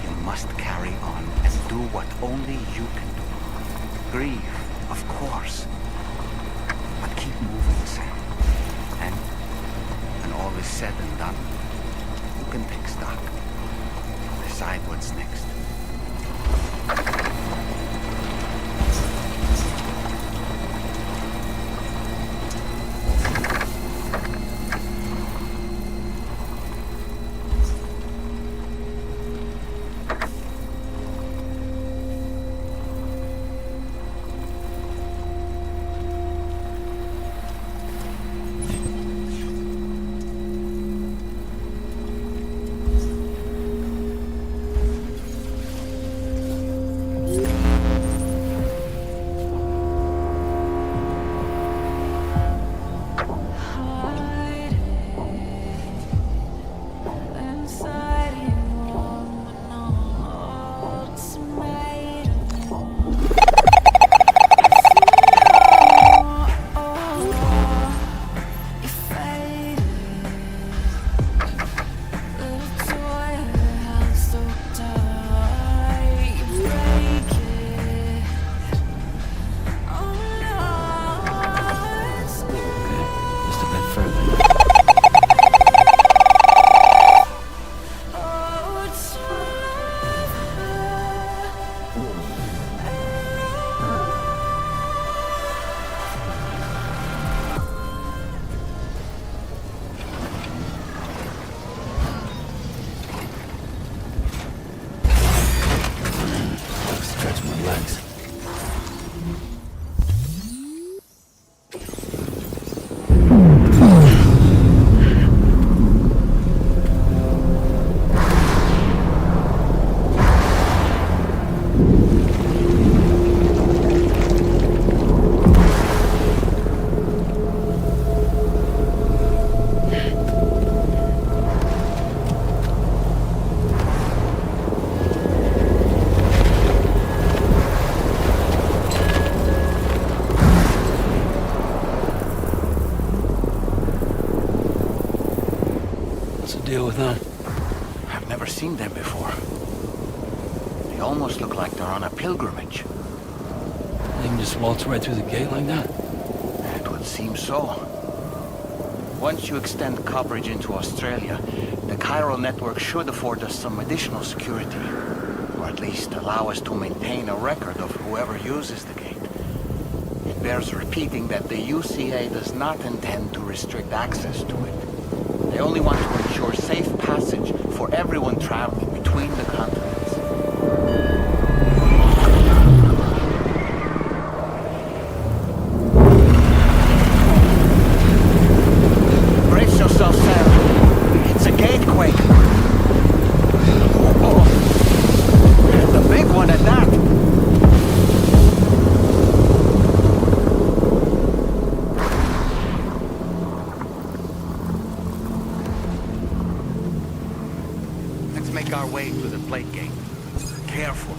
you must carry on and do what only you can do. Grieve, of course, but keep moving, Sam. And when all is said and done, you can take stock. Decide what's next. Just a bit further. Stretch my legs. What's the deal with them? I've never seen them before. They almost look like they're on a pilgrimage. They can just waltz right through the gate like that? It would seem so. Once you extend coverage into Australia, the chiral network should afford us some additional security. Or at least allow us to maintain a record of whoever uses the gate. It bears repeating that the UCA does not intend to restrict access to it. They only want to ensure safe passage for everyone traveling between the continents. Brace yourself, Sam. It's a gatequake. Oh, and the big one at that. Let's make our way to the plate gate. Carefully.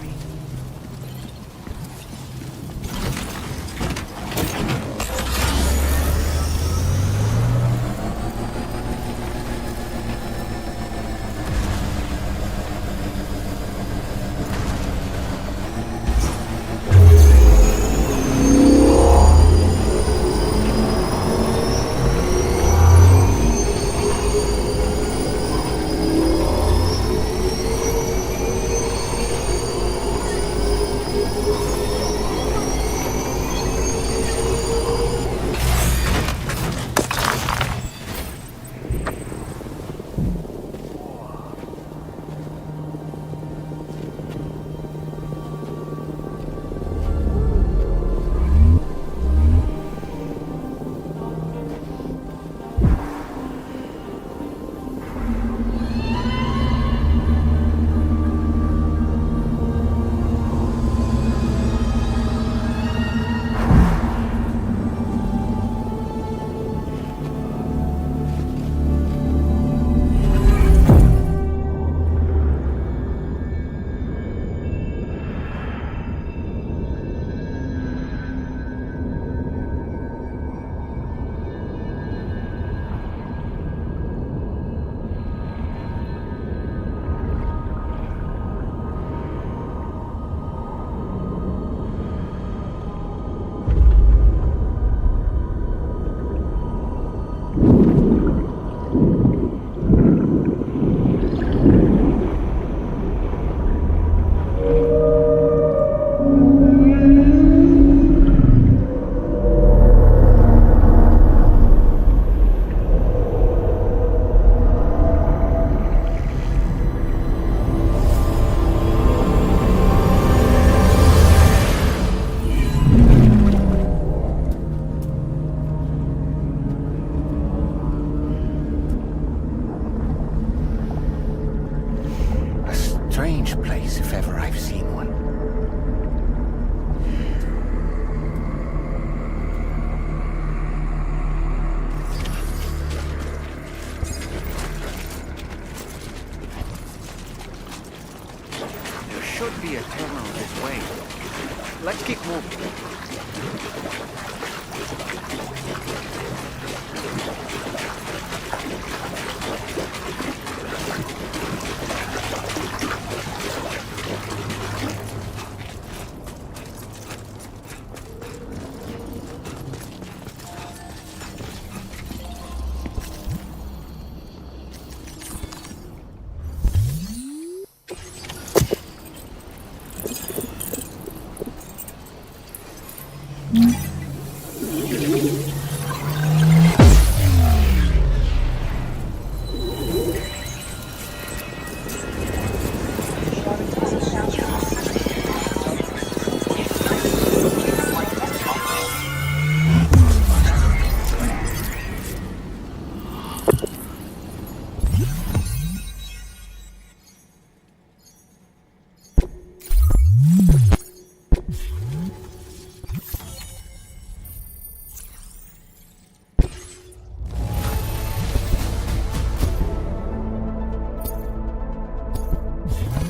Strange place, if ever I've seen one. There should be a terminal this way. Let's keep moving.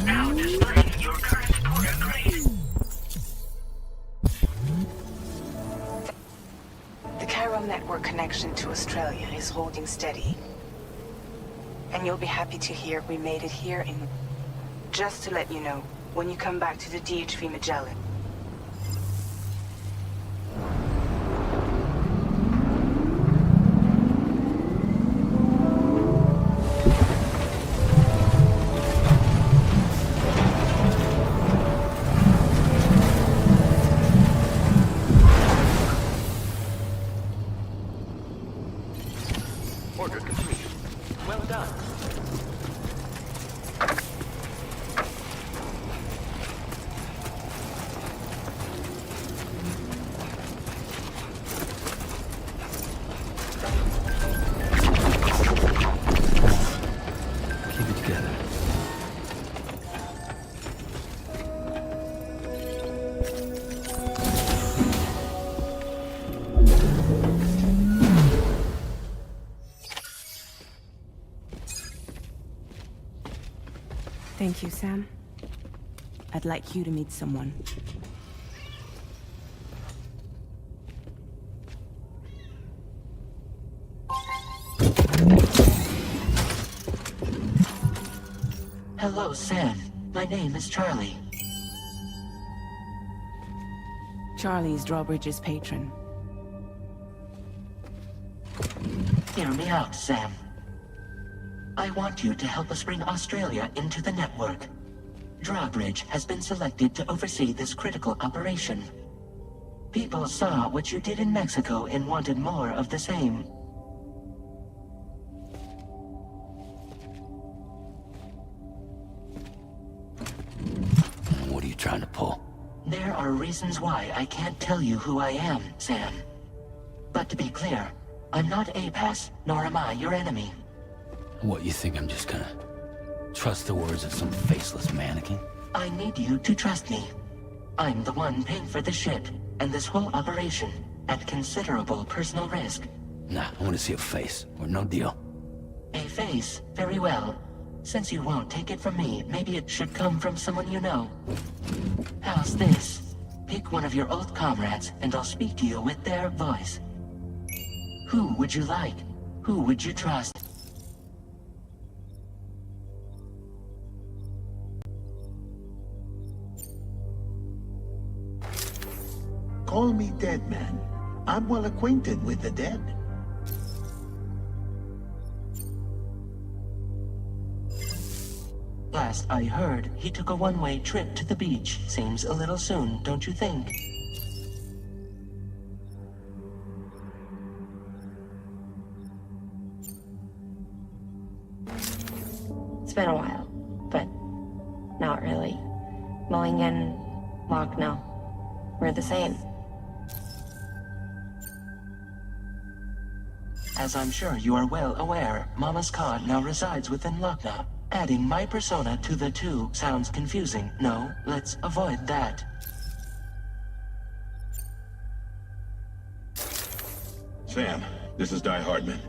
Now displaying your current border grade. The Chiral network connection to Australia is holding steady. And you'll be happy to hear we made it here in... Just to let you know, when you come back to the DHV Magellan. Order complete. Well done. Keep it together. Thank you, Sam. I'd like you to meet someone. Hello, Sam. My name is Charlie. Charlie's Drawbridge's patron. Hear me out, Sam. I want you to help us bring Australia into the network. Drawbridge has been selected to oversee this critical operation. People saw what you did in Mexico and wanted more of the same. What are you trying to pull? There are reasons why I can't tell you who I am, Sam. But to be clear, I'm not APAS, nor am I your enemy. What, you think I'm just gonna trust the words of some faceless mannequin? I need you to trust me. I'm the one paying for the ship and this whole operation at considerable personal risk. Nah, I want to see a face, or no deal. A face? Very well. Since you won't take it from me, maybe it should come from someone you know. How's this? Pick one of your old comrades, and I'll speak to you with their voice. Who would you like? Who would you trust? Call me dead man. I'm well acquainted with the dead. Last I heard, he took a one-way trip to the beach. Seems a little soon, don't you think? It's been a while, but not really. Mulligan, Lochno, we're the same. As I'm sure you are well aware, Mama's Khan now resides within Lochna. Adding my persona to the two sounds confusing. No, let's avoid that. Sam, this is Di Hardman.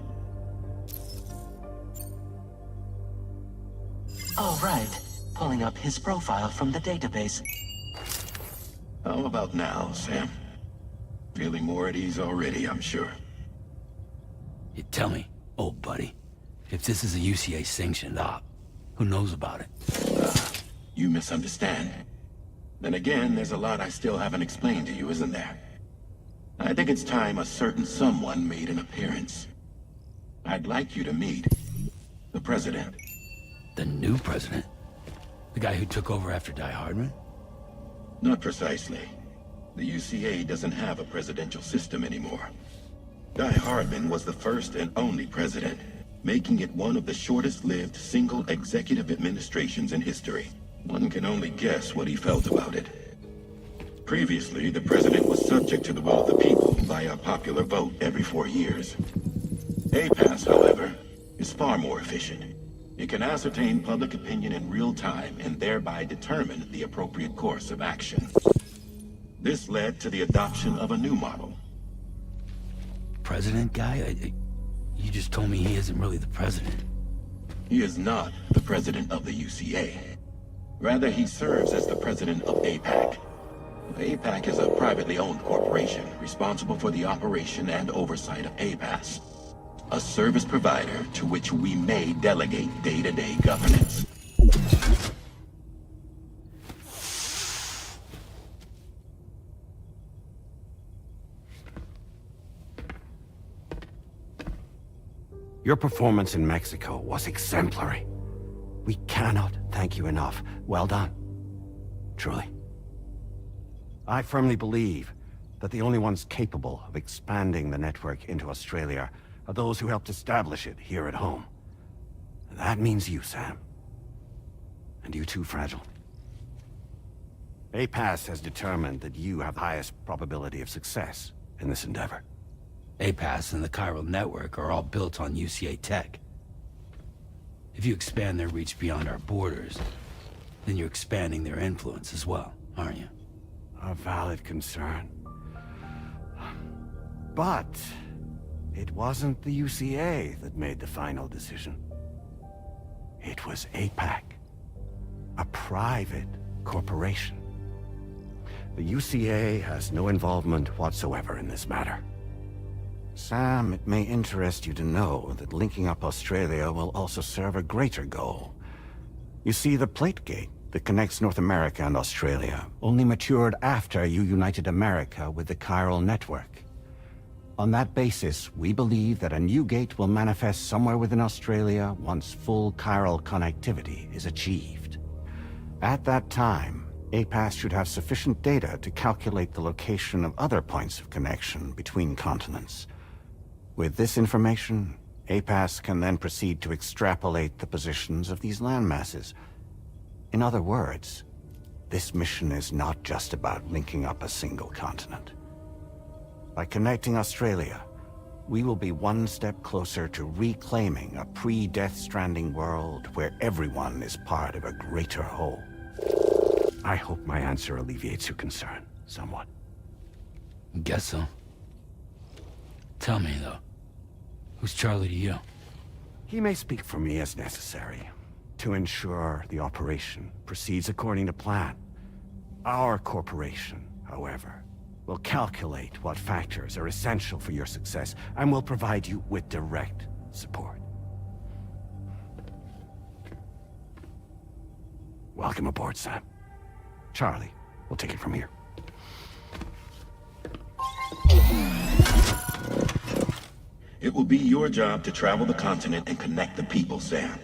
All right. Pulling up his profile from the database. How about now, Sam? Feeling more at ease already, I'm sure. You tell me, old buddy, if this is a UCA-sanctioned op, who knows about it? You misunderstand. Then again, there's a lot I still haven't explained to you, isn't there? I think it's time a certain someone made an appearance. I'd like you to meet the President. The new president? The guy who took over after Die Hardman? Not precisely. The UCA doesn't have a presidential system anymore. Die Hardman was the first and only president, making it one of the shortest-lived single executive administrations in history. One can only guess what he felt about it. Previously, the president was subject to the will of the people via a popular vote every 4 years. APAS, however, is far more efficient. It can ascertain public opinion in real time and thereby determine the appropriate course of action. This led to the adoption of a new model. President guy? You just told me he isn't really the president. He is not the president of the UCA. Rather, he serves as the president of APAC. APAC is a privately owned corporation responsible for the operation and oversight of APAS, a service provider to which we may delegate day-to-day governance. Your performance in Mexico was exemplary. We cannot thank you enough. Well done. Truly. I firmly believe that the only ones capable of expanding the network into Australia are those who helped establish it here at home. And that means you, Sam. And you too, Fragile. APAS has determined that you have the highest probability of success in this endeavor. APAS and the chiral network are all built on UCA tech. If you expand their reach beyond our borders, then you're expanding their influence as well, aren't you? A valid concern. But it wasn't the UCA that made the final decision. It was APAC, a private corporation. The UCA has no involvement whatsoever in this matter. Sam, it may interest you to know that linking up Australia will also serve a greater goal. You see, the plate gate that connects North America and Australia only matured after you united America with the chiral network. On that basis, we believe that a new gate will manifest somewhere within Australia once full chiral connectivity is achieved. At that time, APAS should have sufficient data to calculate the location of other points of connection between continents. With this information, APAS can then proceed to extrapolate the positions of these landmasses. In other words, this mission is not just about linking up a single continent. By connecting Australia, we will be one step closer to reclaiming a pre-Death Stranding world where everyone is part of a greater whole. I hope my answer alleviates your concern somewhat. Guess so. Tell me, though, who's Charlie to you? He may speak for me as necessary to ensure the operation proceeds according to plan. Our corporation, however, will calculate what factors are essential for your success and will provide you with direct support. Welcome aboard, Sam. Charlie, we'll take it from here. It will be your job to travel the continent and connect the people, Sam.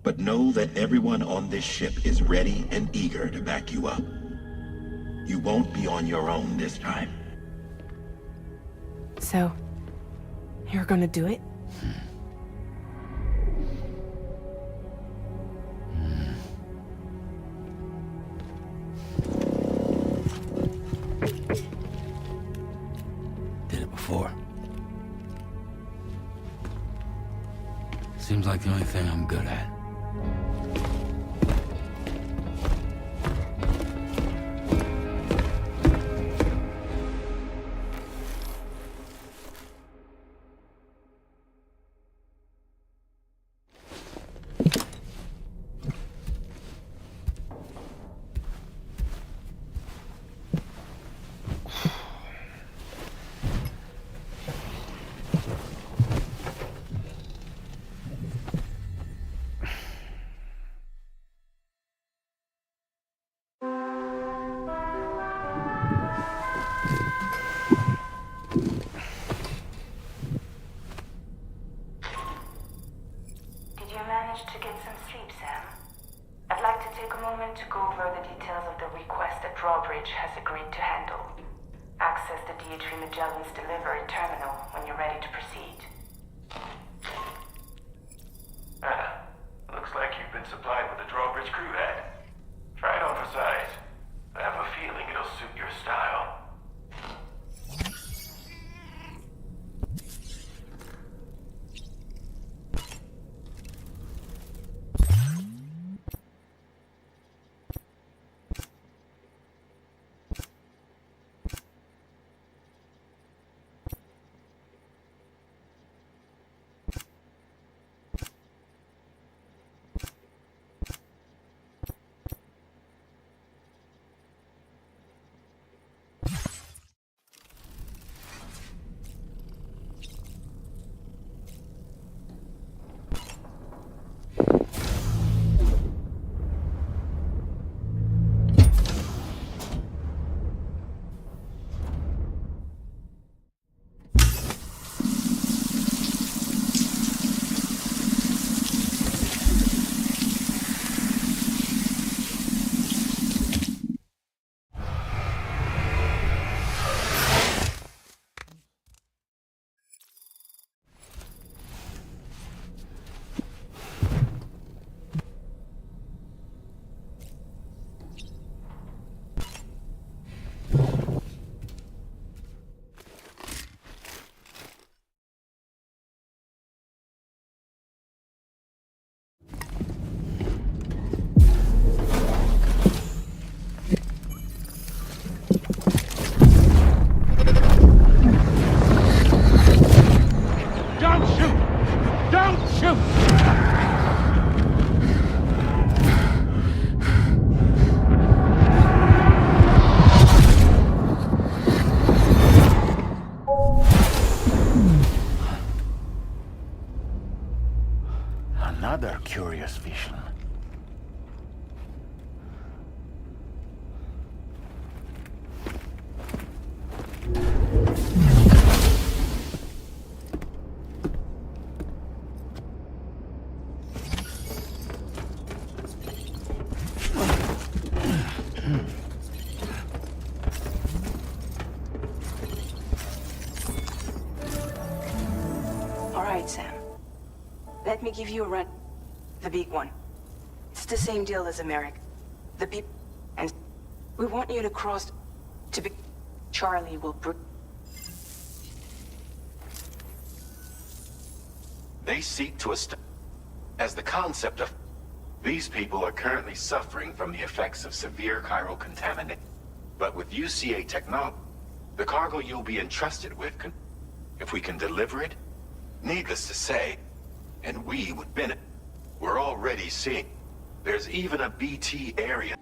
But know that everyone on this ship is ready and eager to back you up. You won't be on your own this time. So, you're gonna do it? Did it before. Seems like the only thing I'm good at. drawbridge has agreed to handle. Access the DHV Magellan's delivery terminal when you're ready to proceed. Looks like you've been supplied with a drawbridge crew head. Try it on for size. I have a feeling it'll suit your style. Another curious vision. All right, Sam. Let me give you a run. The big one. It's the same deal as America. The people... And we want you to cross... to be... Charlie will... They seek to as the concept of... These people are currently suffering from the effects of severe chiral contamination. But with UCA technology, the cargo you'll be entrusted with can... If we can deliver it, needless to say, and we would benefit. We're already seeing. There's even a BT area.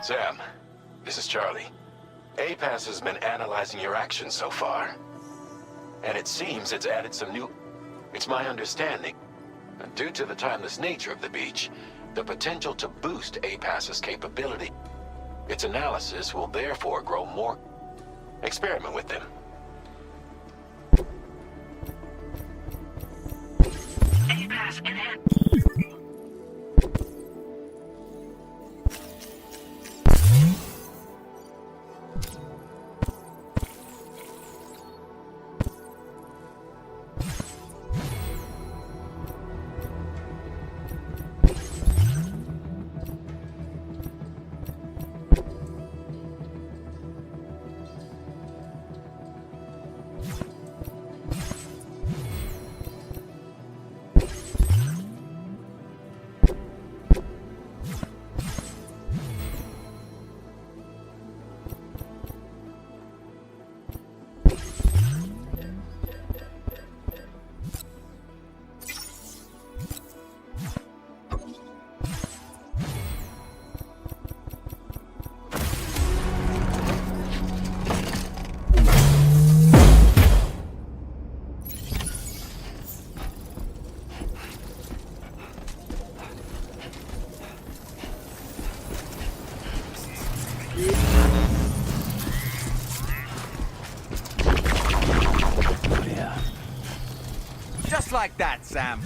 Sam, this is Charlie. APAS has been analyzing your actions so far. And it seems it's added some new... It's my understanding, due to the timeless nature of the beach, the potential to boost APAS's capability. Its analysis will therefore grow more. Experiment with them. APAS enhanced. like that, Sam.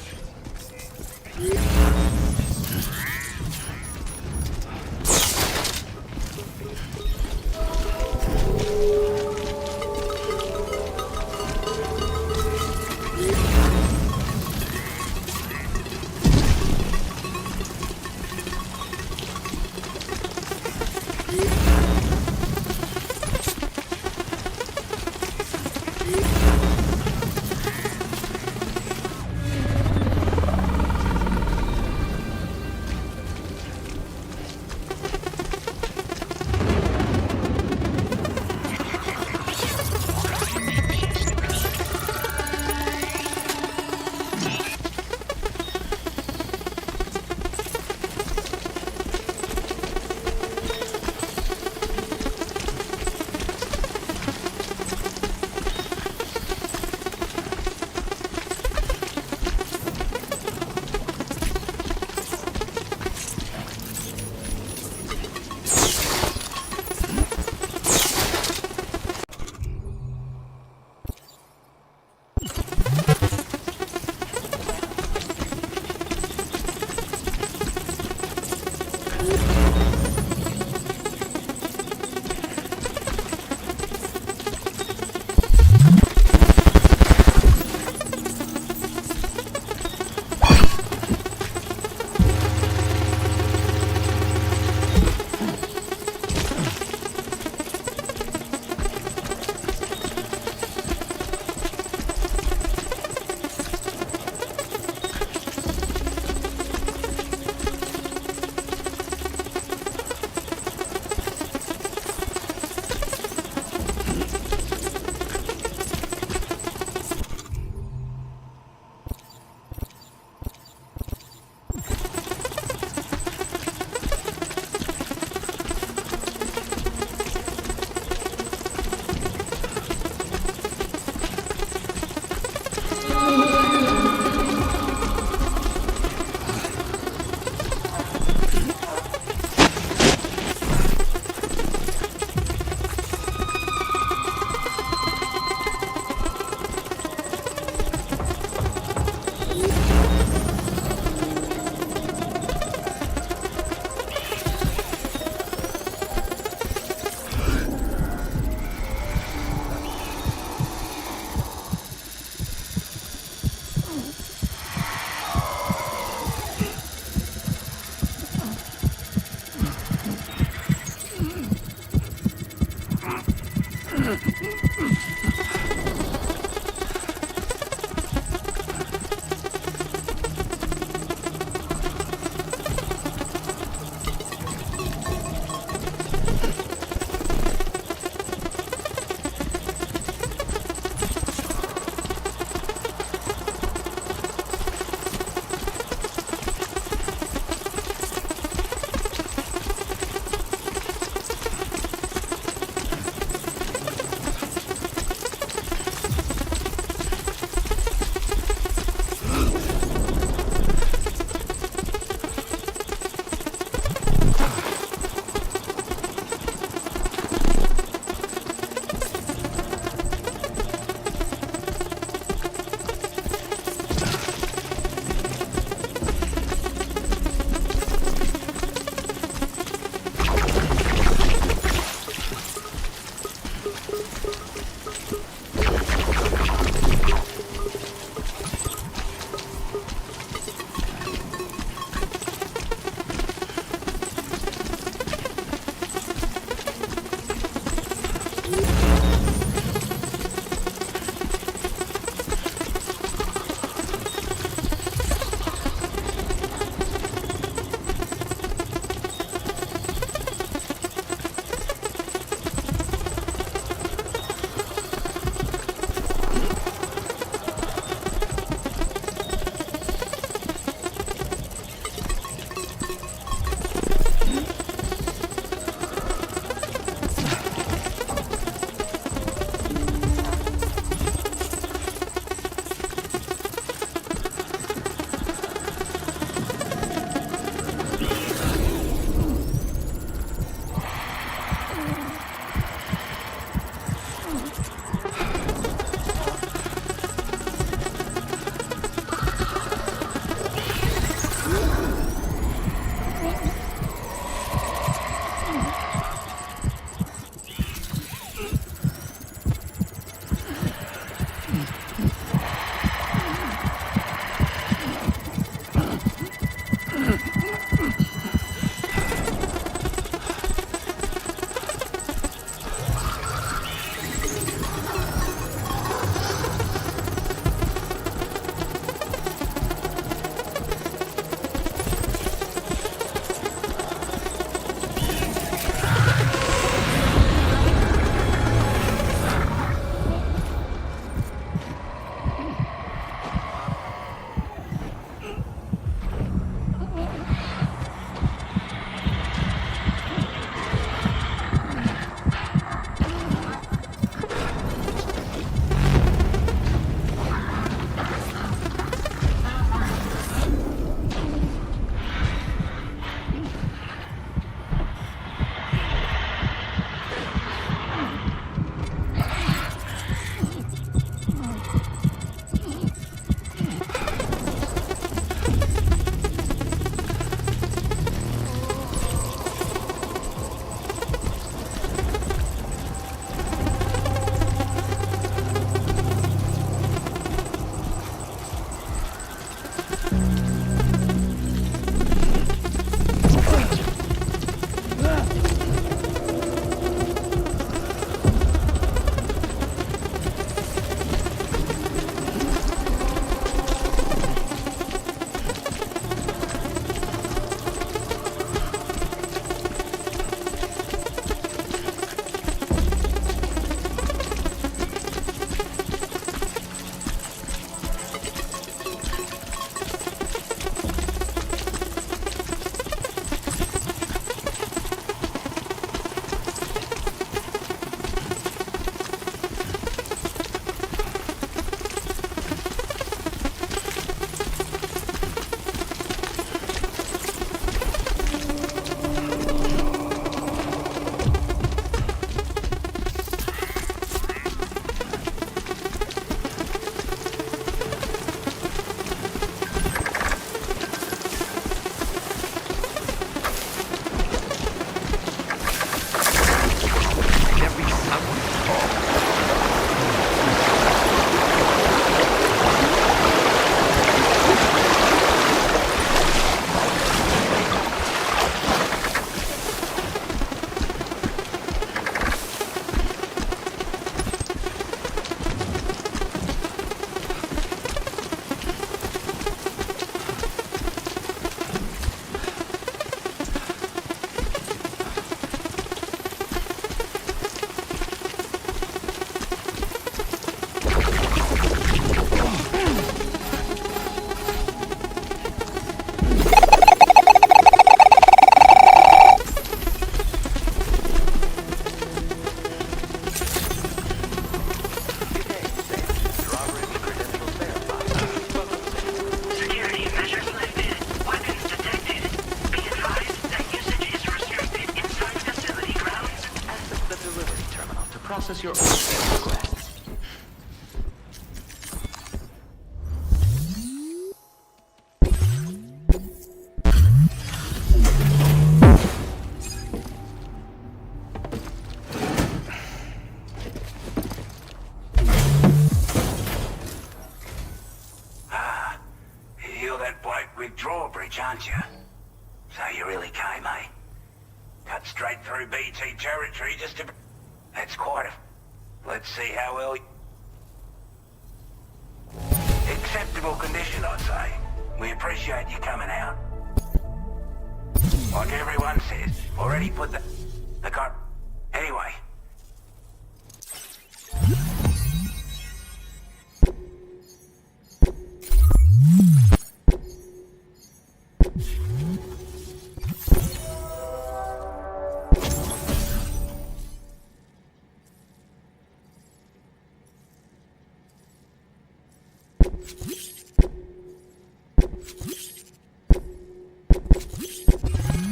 process your own requests. You're that bloke with drawbridge, aren't you? So you really came, eh? Cut straight through BT territory just to... That's quite a... Let's see how well... Acceptable condition, I'd say. We appreciate you coming out. Like everyone says, already put the car... Anyway.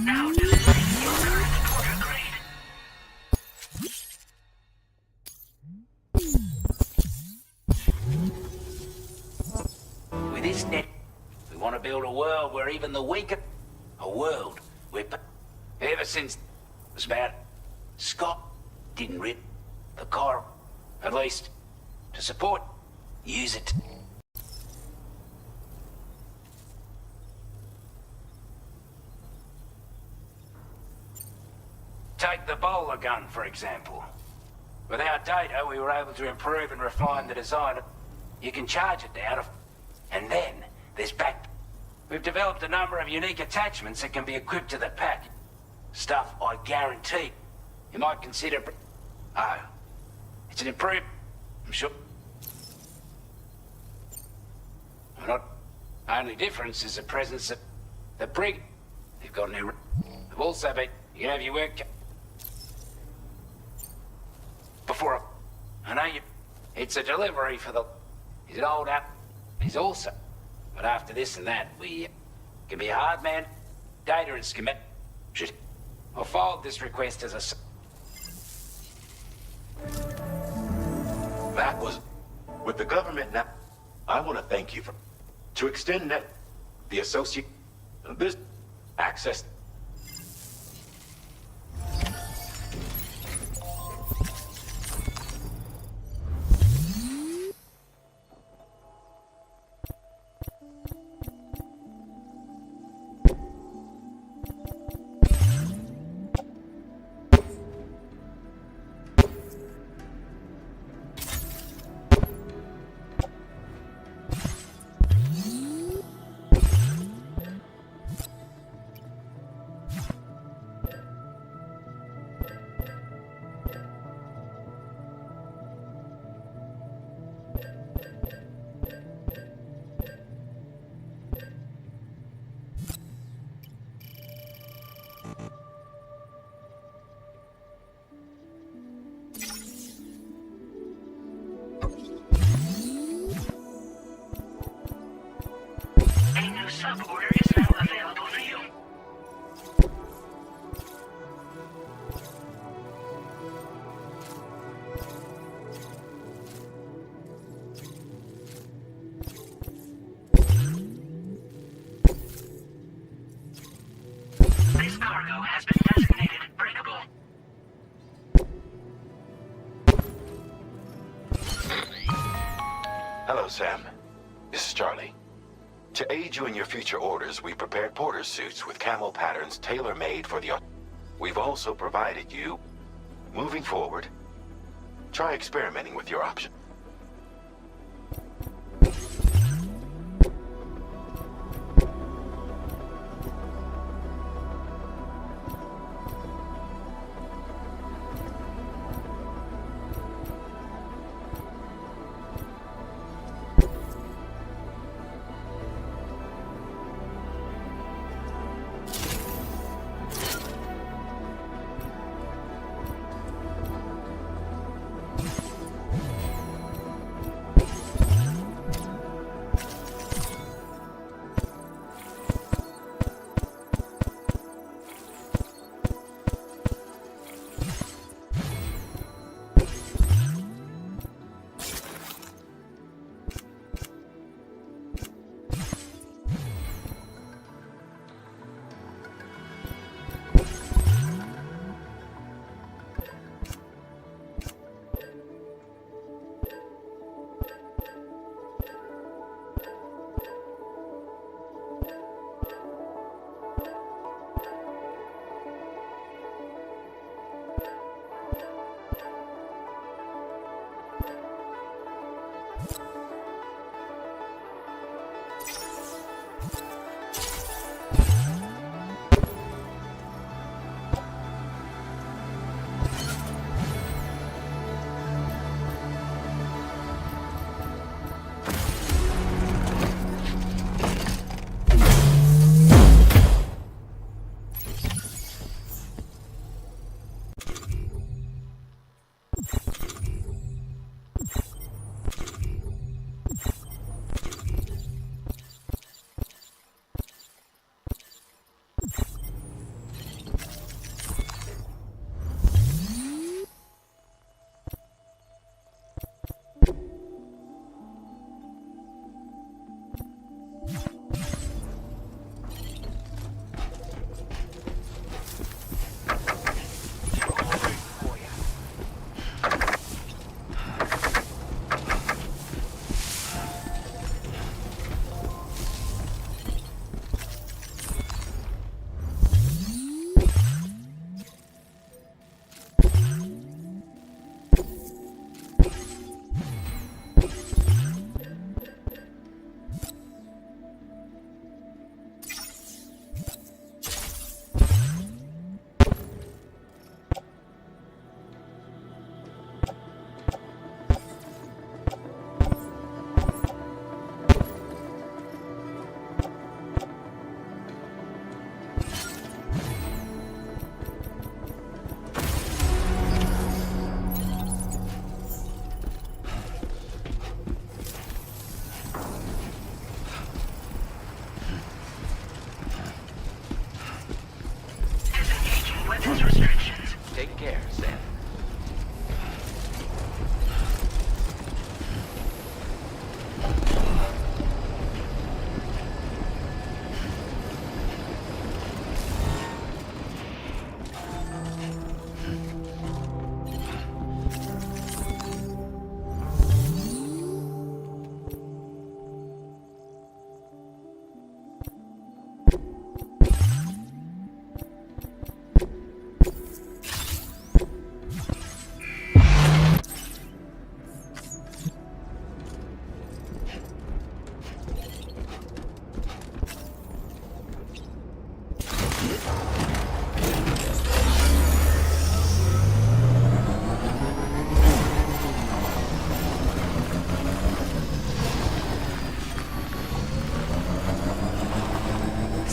Now displaying your current porter grade. With this net, we want to build a world where even the weaker... A world where... Ever since... It was about... Scott didn't rip the car. At least, to support... Use it. Take the bowler gun, for example. With our data, we were able to improve and refine the design. You can charge it down, and then there's back... We've developed a number of unique attachments that can be equipped to the pack. Stuff I guarantee you might consider... Oh, it's an improvement, I'm sure. Not only difference is the presence of the brig. They've got new... They've also been... You can have your work... Before I know you... It's a delivery for the... He's an old app. He's also... But after this and that, we... Can be a hard man. Data and schematic... I'll forward this request as a... That was... With the government now... I want to thank you for... To extend net... The associate... This... Access... Sub-order is now available for you. This cargo has been designated breakable. Hello, Sam. This is Charlie. To aid you in your future orders, we prepared porter suits with camo patterns tailor-made for the... We've also provided you... Moving forward, try experimenting with your option.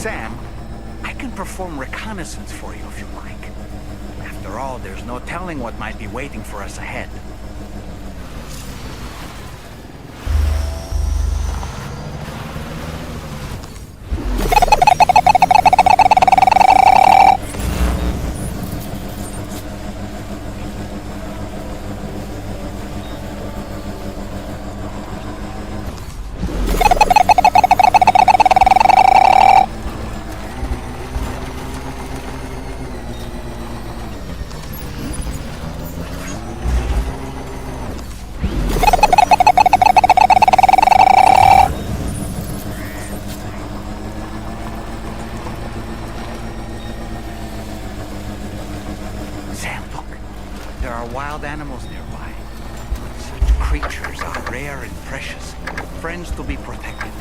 Sam, I can perform reconnaissance for you if you like. After all, there's no telling what might be waiting for us ahead. Wild animals nearby. Such creatures are rare and precious, friends to be protected.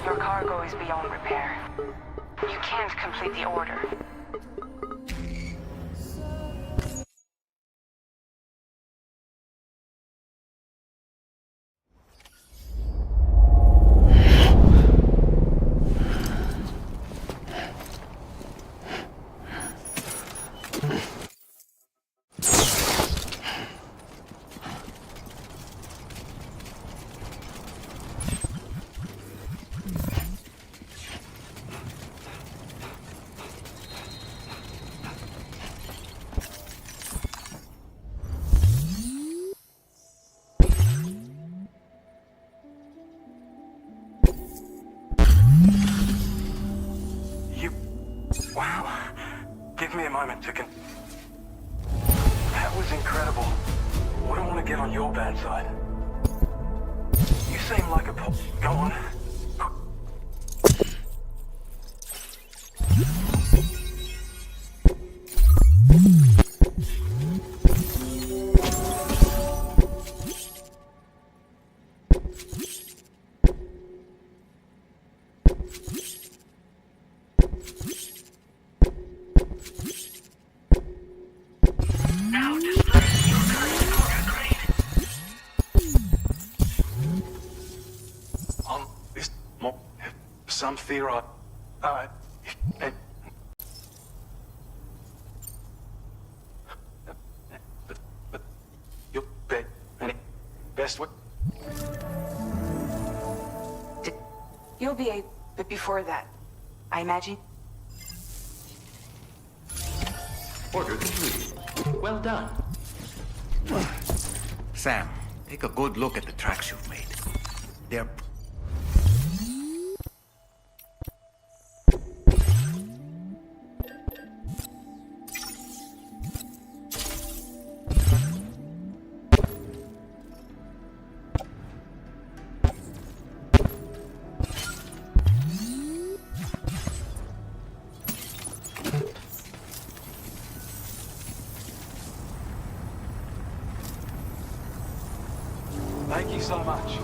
Your cargo is beyond repair. You can't complete the order. Wow. Give me a moment to That was incredible. Wouldn't want to get on your bad side. seem like a pop. Go on. Some theory. But you bet any best way. You'll be a but before that, I imagine. Order complete. Well done. Sam, take a good look at the tracks you've made. They're... Thank you so much.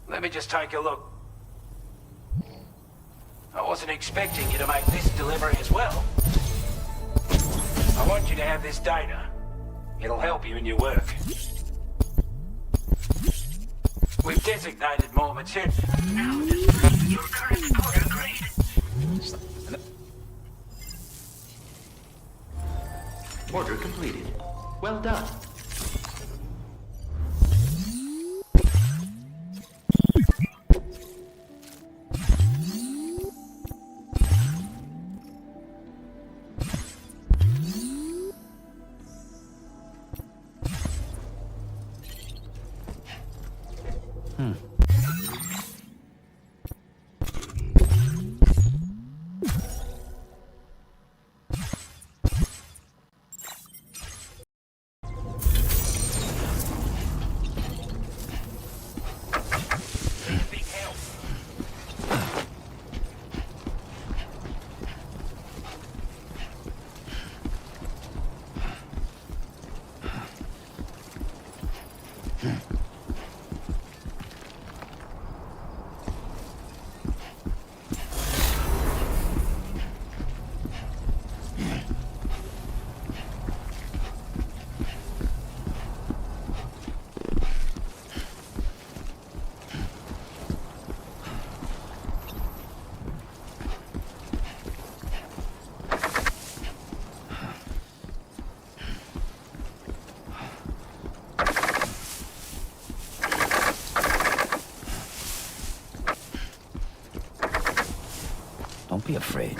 Let me just take a look. I wasn't expecting you to make this delivery as well. I want you to have this data. It'll help you in your work. We've designated moments here. Now, your current order grade. Order completed. Well done. Don't be afraid.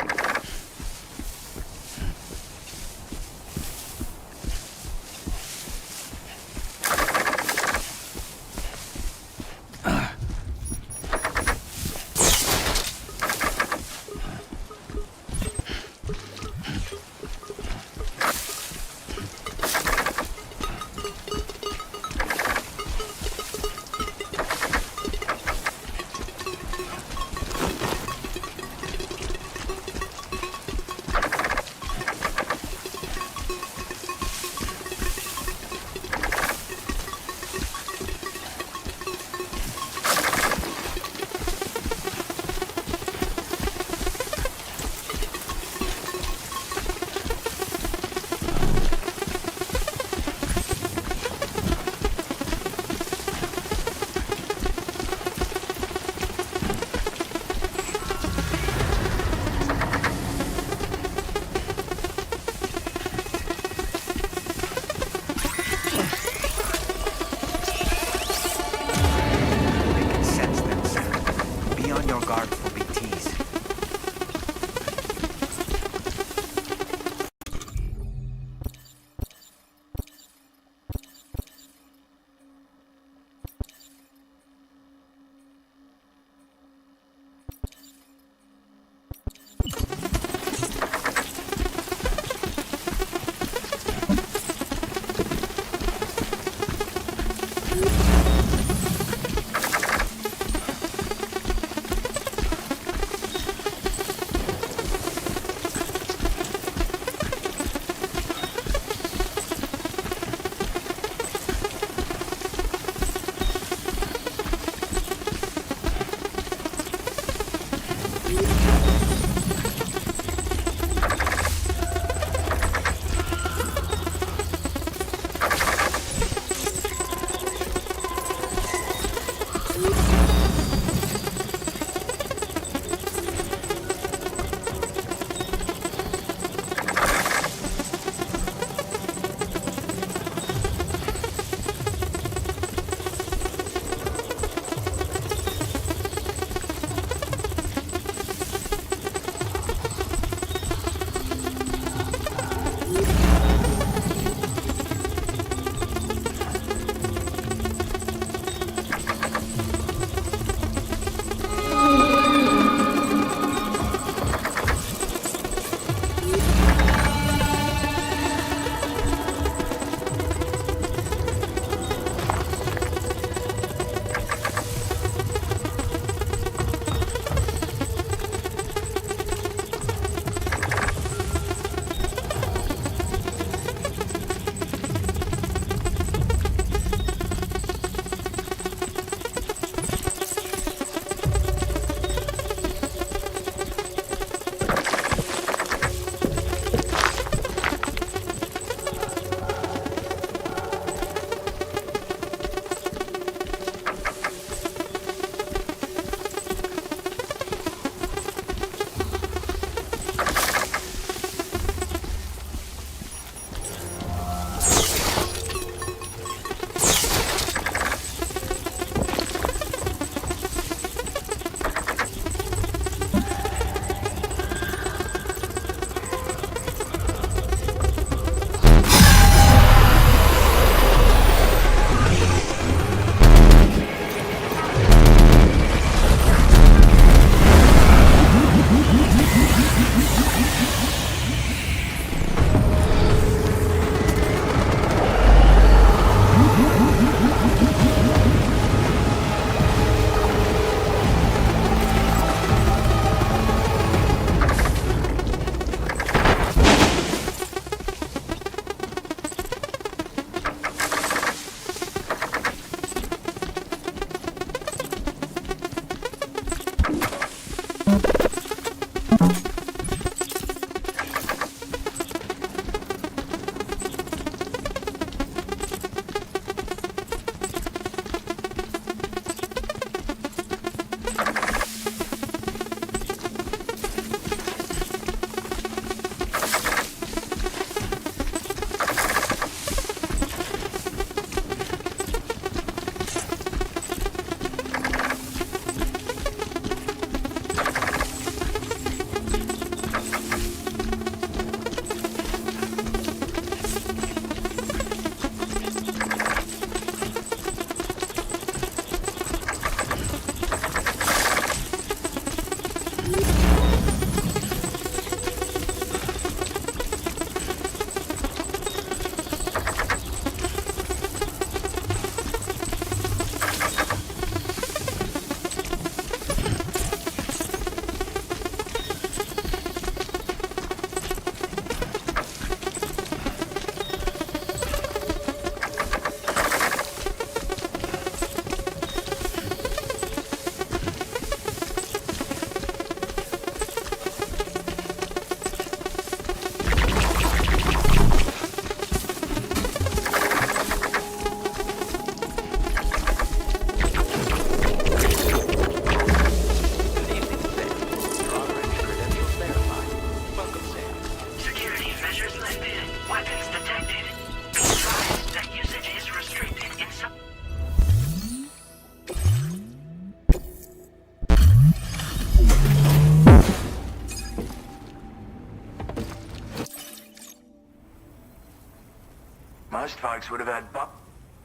Most folks would have had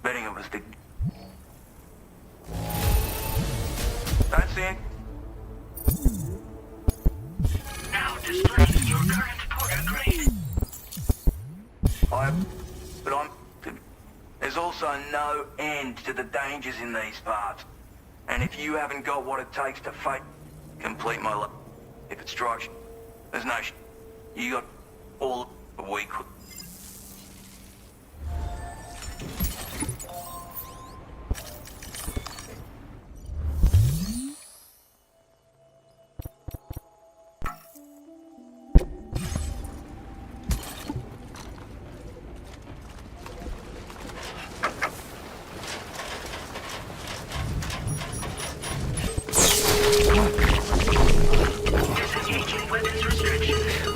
betting it was the... That's it. Now display your current Porter grade. But I'm... There's also no end to the dangers in these parts. And if you haven't got what it takes to complete my life, if it strikes you, there's no you got all we could.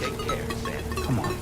Take care, Sam. Come on.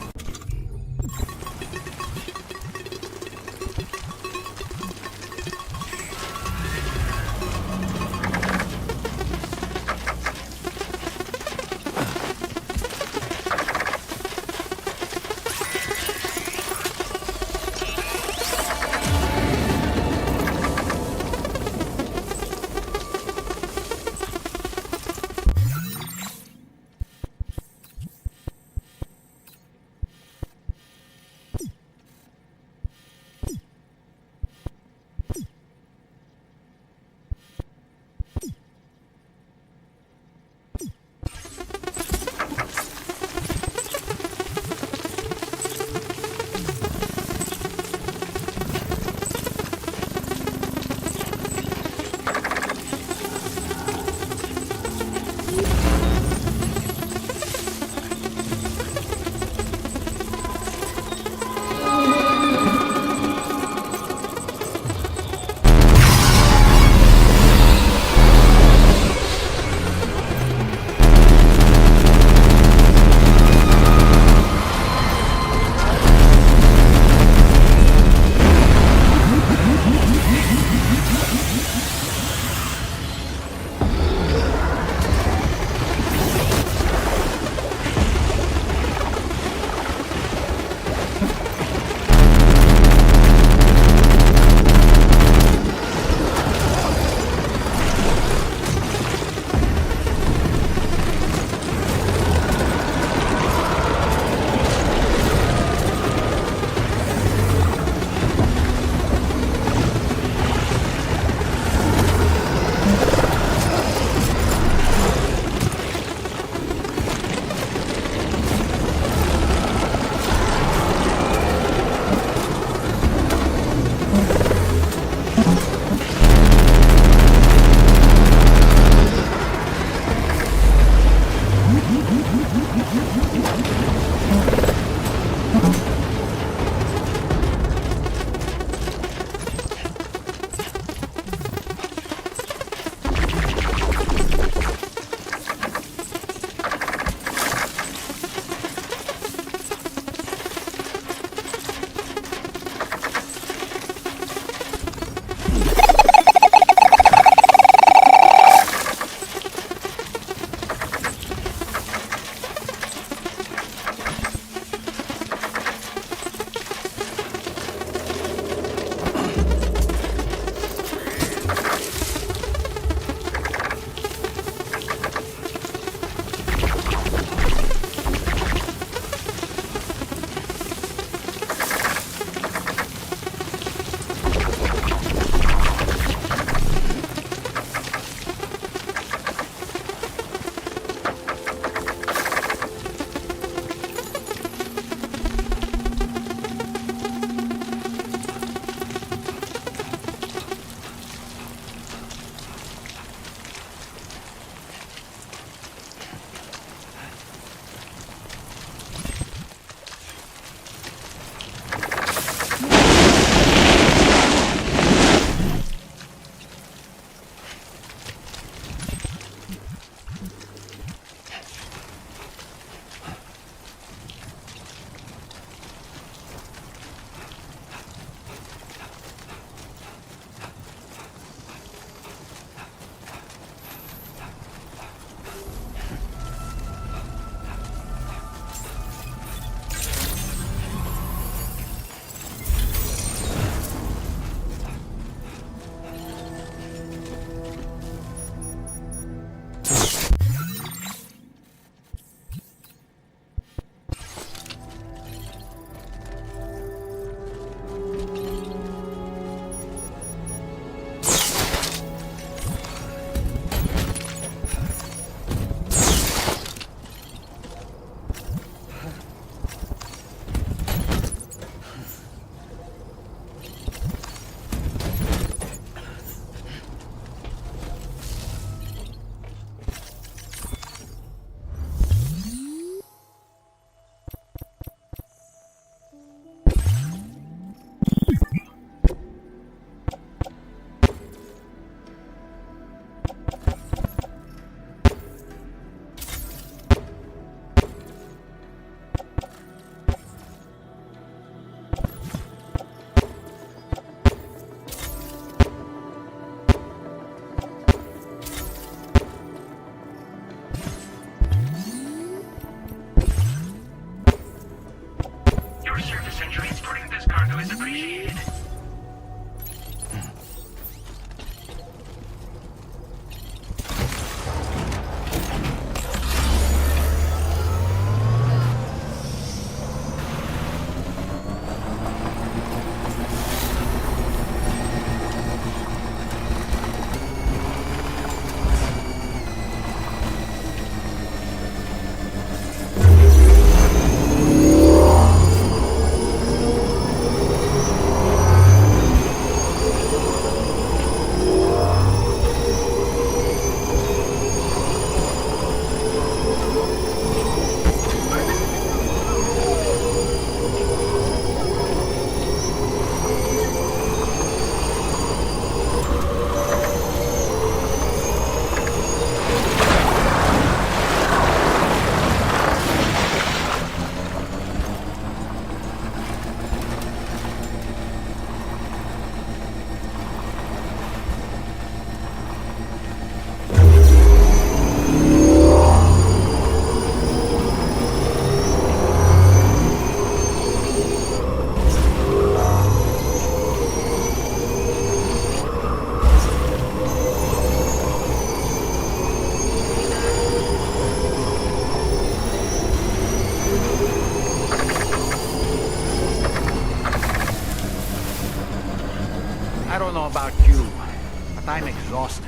but I'm exhausted.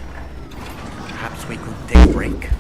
Perhaps we could take a break?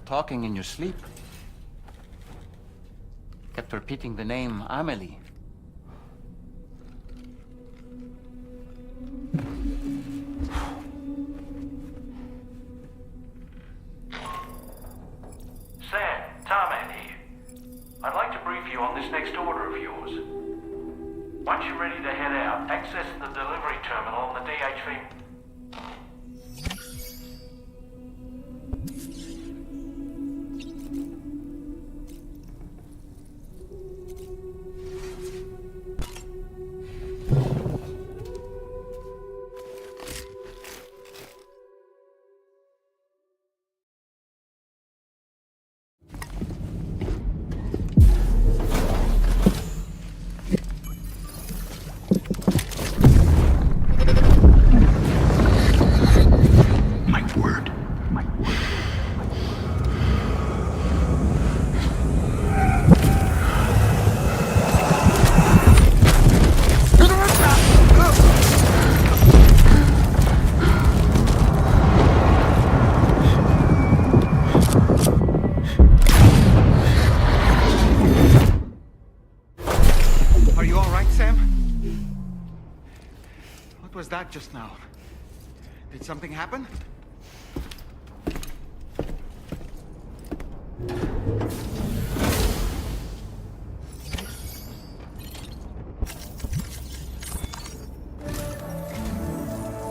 Talking in your sleep. Kept repeating the name Amelie. Sam, Tarman here. I'd like to brief you on this next order of yours. Once you're ready to head out, access the delivery terminal on the DHV. What was that just now? Did something happen?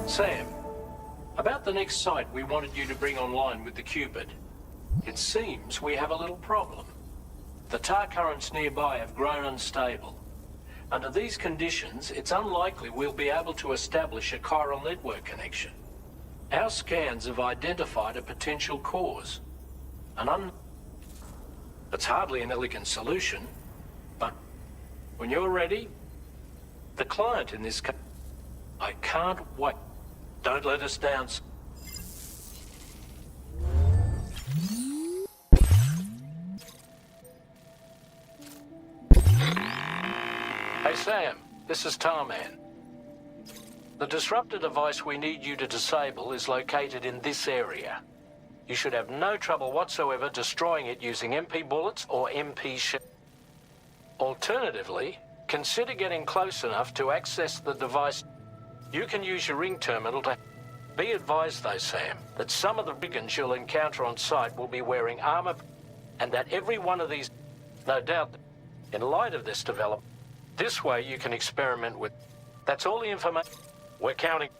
Sam, about the next site we wanted you to bring online with the Cupid. It seems we have a little problem. The tar currents nearby have grown unstable. Under these conditions, it's unlikely we'll be able to establish a chiral network connection. Our scans have identified a potential cause. It's hardly an elegant solution, but when you're ready, the client in this case, I can't wait. Don't let us down. Hey Sam, this is Tarman. The disruptor device we need you to disable is located in this area. You should have no trouble whatsoever destroying it using MP bullets or MP shells. Alternatively, consider getting close enough to access the device. You can use your ring terminal to... Be advised though, Sam, that some of the brigands you'll encounter on site will be wearing armor, and that every one of these... No doubt, in light of this development, this way you can experiment with... That's all the information. We're counting...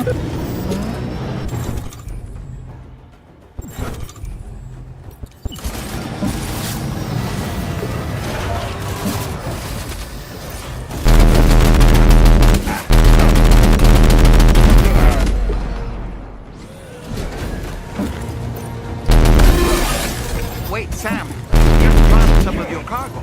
Wait, Sam. You've dropped some of your cargo.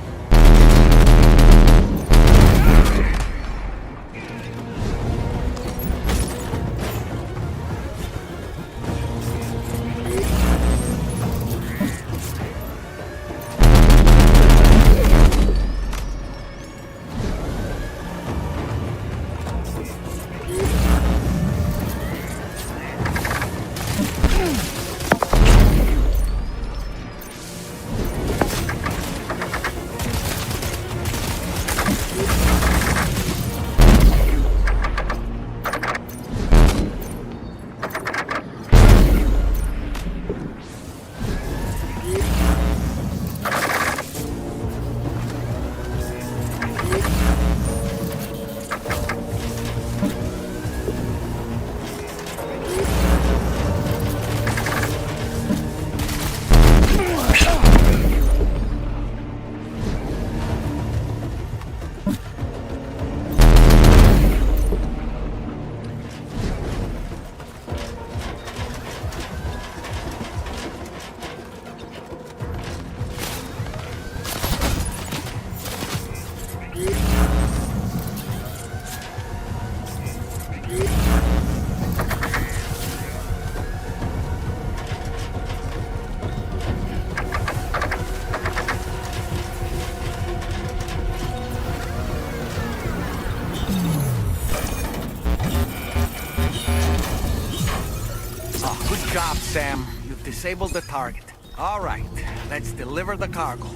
Good job, Sam. You've disabled the target. All right, let's deliver the cargo.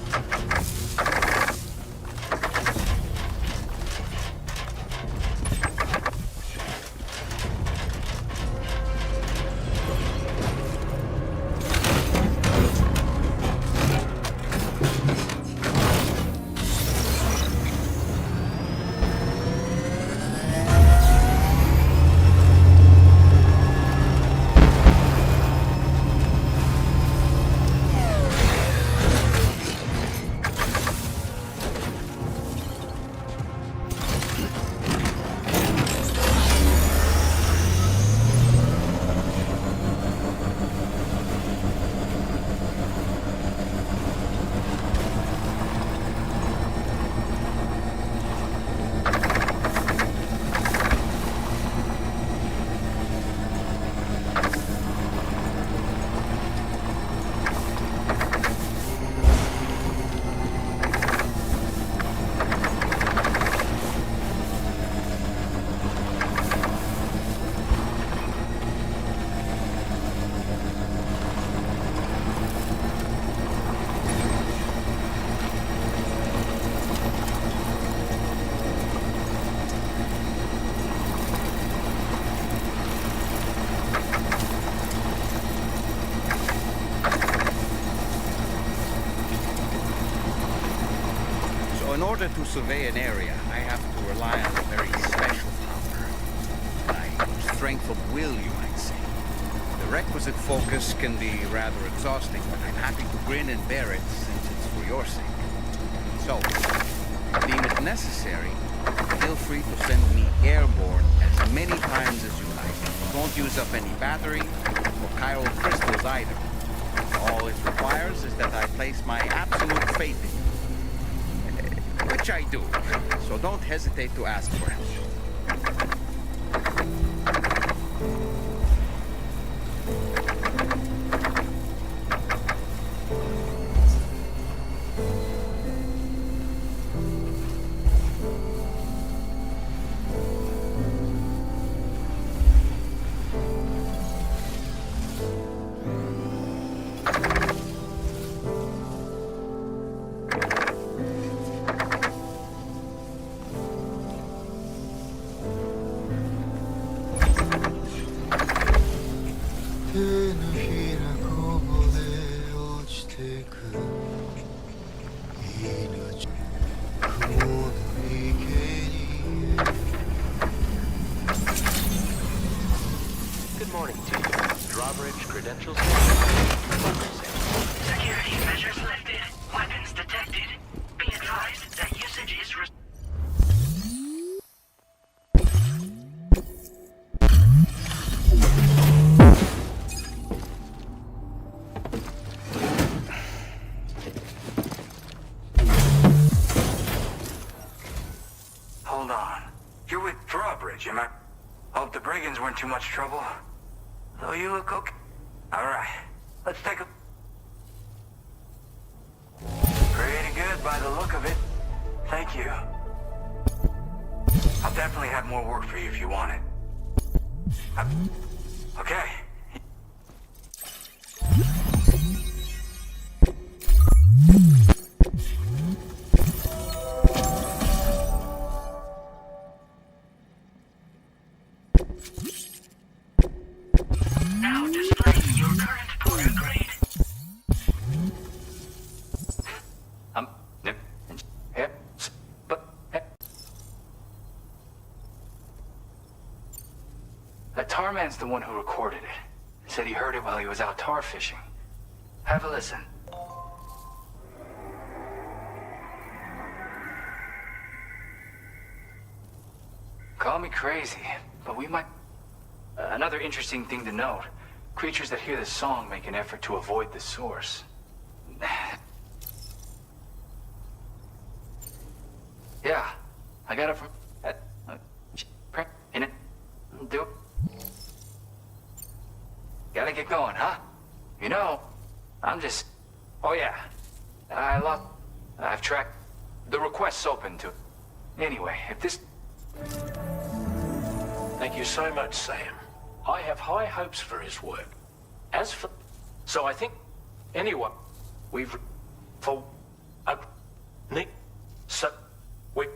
In order to survey an area, I have to rely on a very special power. My strength of will, you might say. The requisite focus can be rather exhausting, but I'm happy to grin and bear it since it's for your sake. So, deem it necessary, feel free to send me airborne as many times as you like. Don't use up any battery or chiral crystals either. All it requires is that I place my absolute faith in you. Which I do, so don't hesitate to ask for help. morning to you. Drawbridge credentials. Welcome, Sam. Security measures lifted. Weapons detected. Be advised that usage is Hold on. You're with Drawbridge, am I? Hope the brigands weren't too much trouble. Though you look okay. Alright, let's take a... Pretty good by the look of it. Thank you. I'll definitely have more work for you if you want it. Okay. now displaying your current porter grade. That tar man's the one who recorded it. Said he heard it while he was out tar fishing. Have a listen. Call me crazy, but we might... another interesting thing to note. Creatures that hear this song make an effort to avoid the source. Yeah, I got it from... in it. Do it. Gotta get going, huh? You know, I'm just... Oh yeah, I've tracked... The request's open to... Anyway, if this... Thank you so much, Sam. I have high hopes for his work. As for... So I think... Anyway, we've... For... Nick... So... We...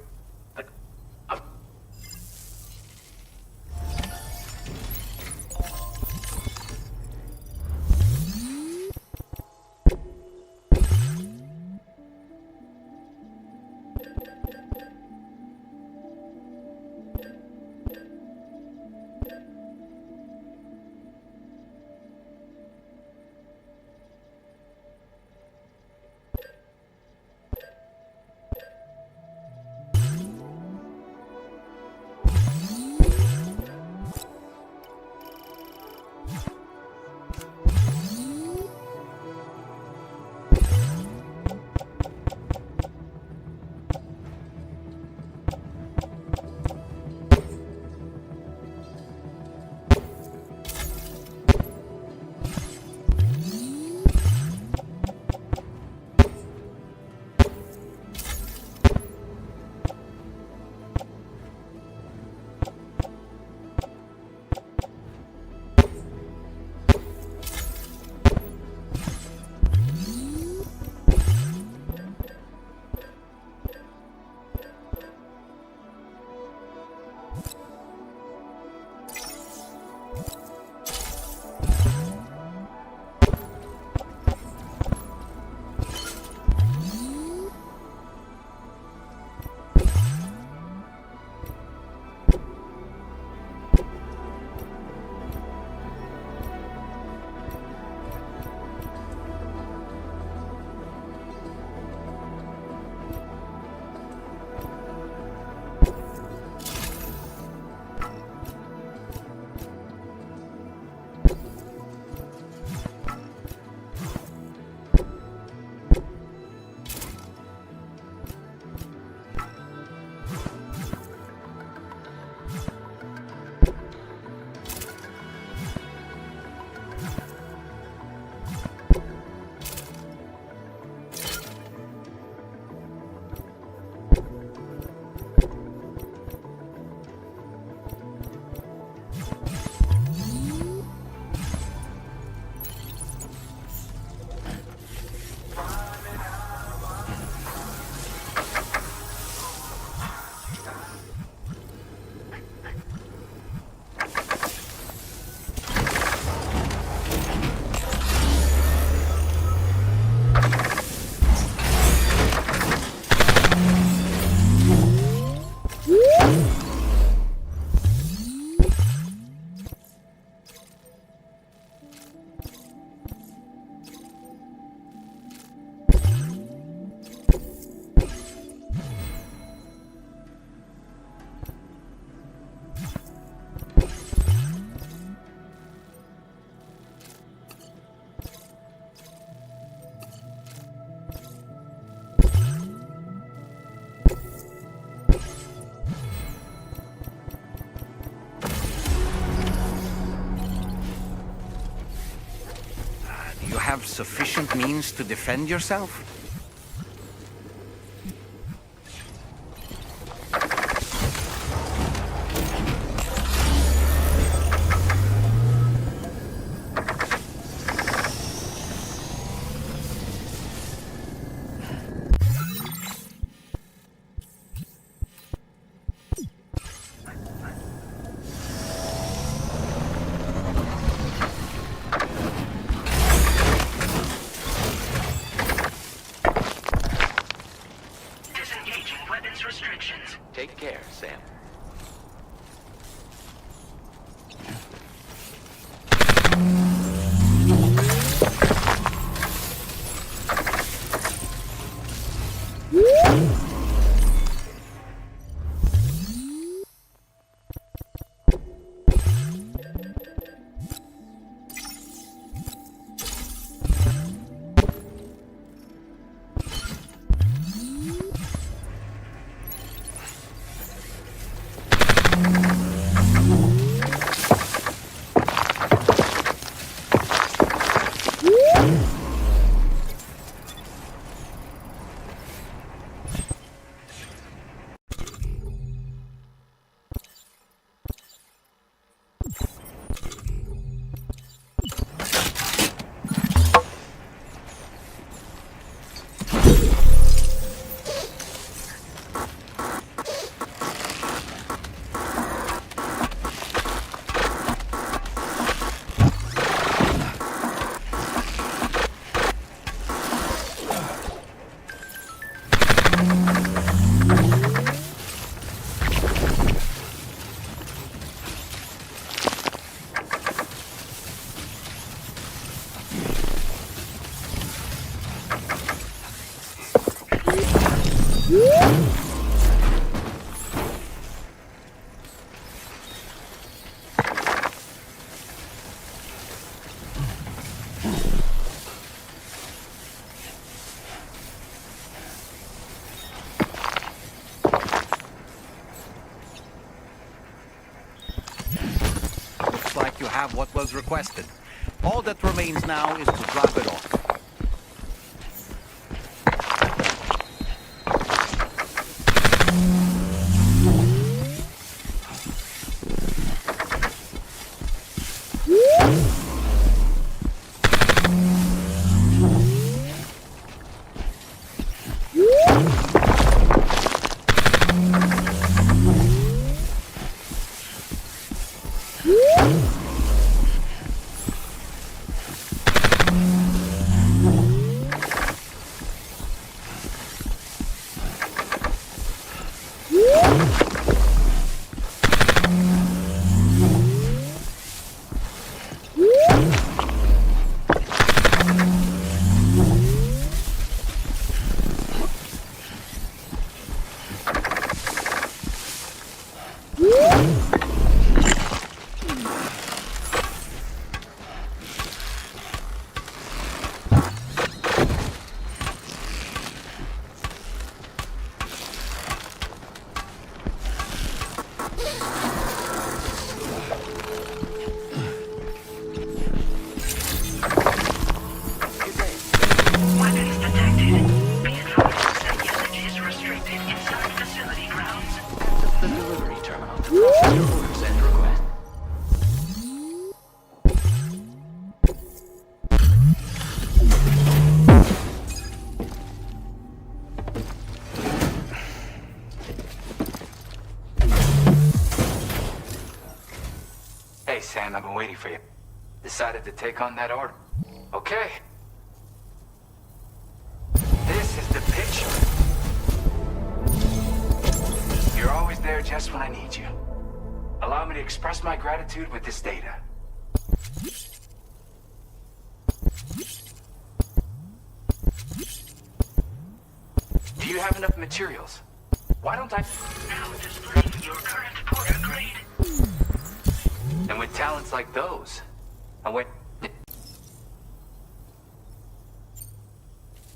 have sufficient means to defend yourself? Take care, Sam. Looks like you have what was requested. All that remains now is to drop it off. Hey, Sam, I've been waiting for you. Decided to take on that order. Okay. This is the picture. You're always there just when I need you. Allow me to express my gratitude with this data. Do you have enough materials? Why don't I... Now displaying your current porter grade. And with talents like those, I went...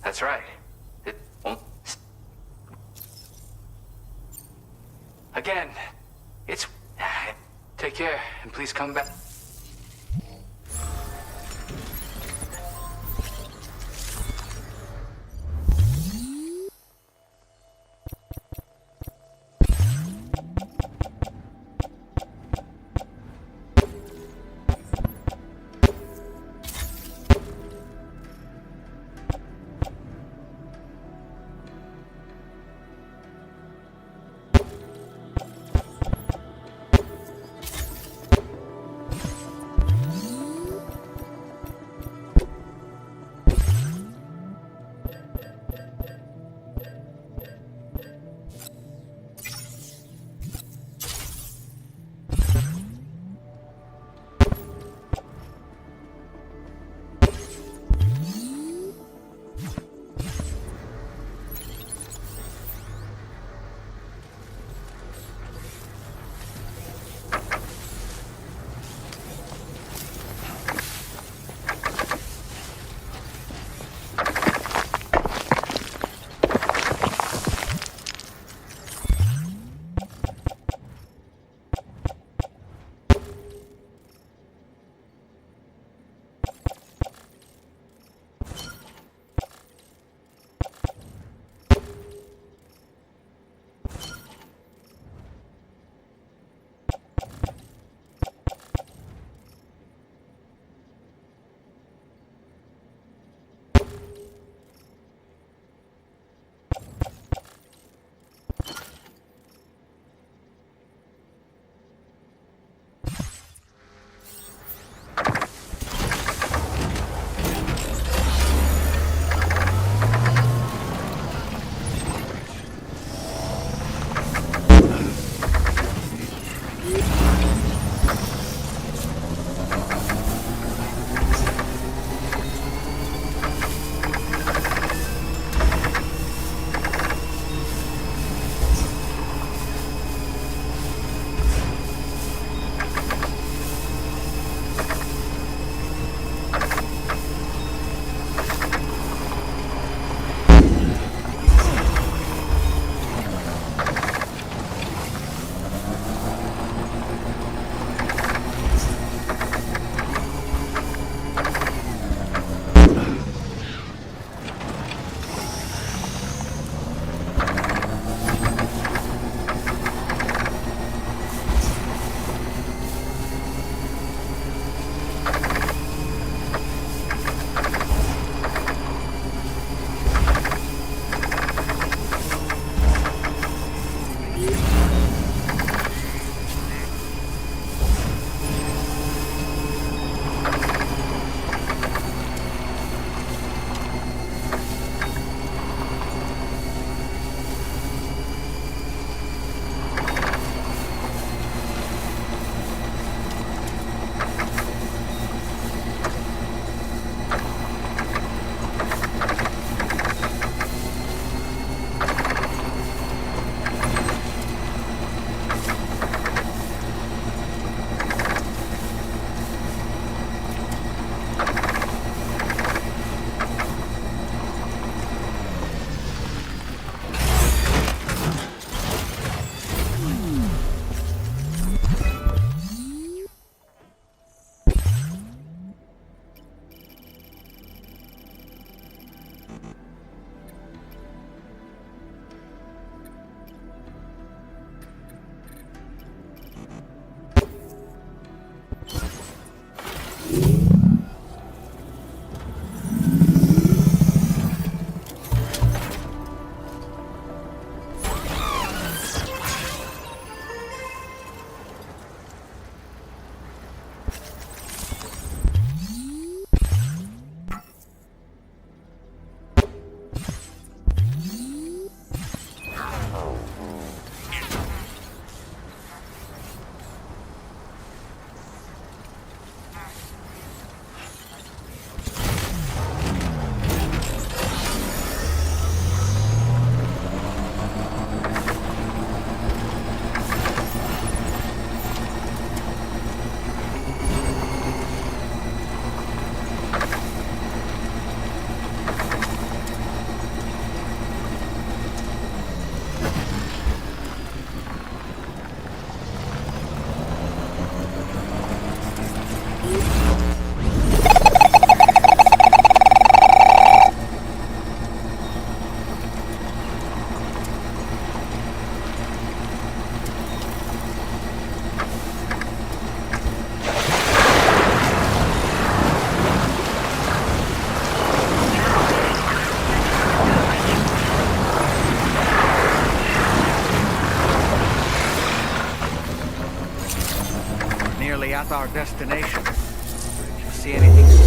That's right. It won't... Again, it's... Take care, and please come back. Nearly at our destination. Did you see anything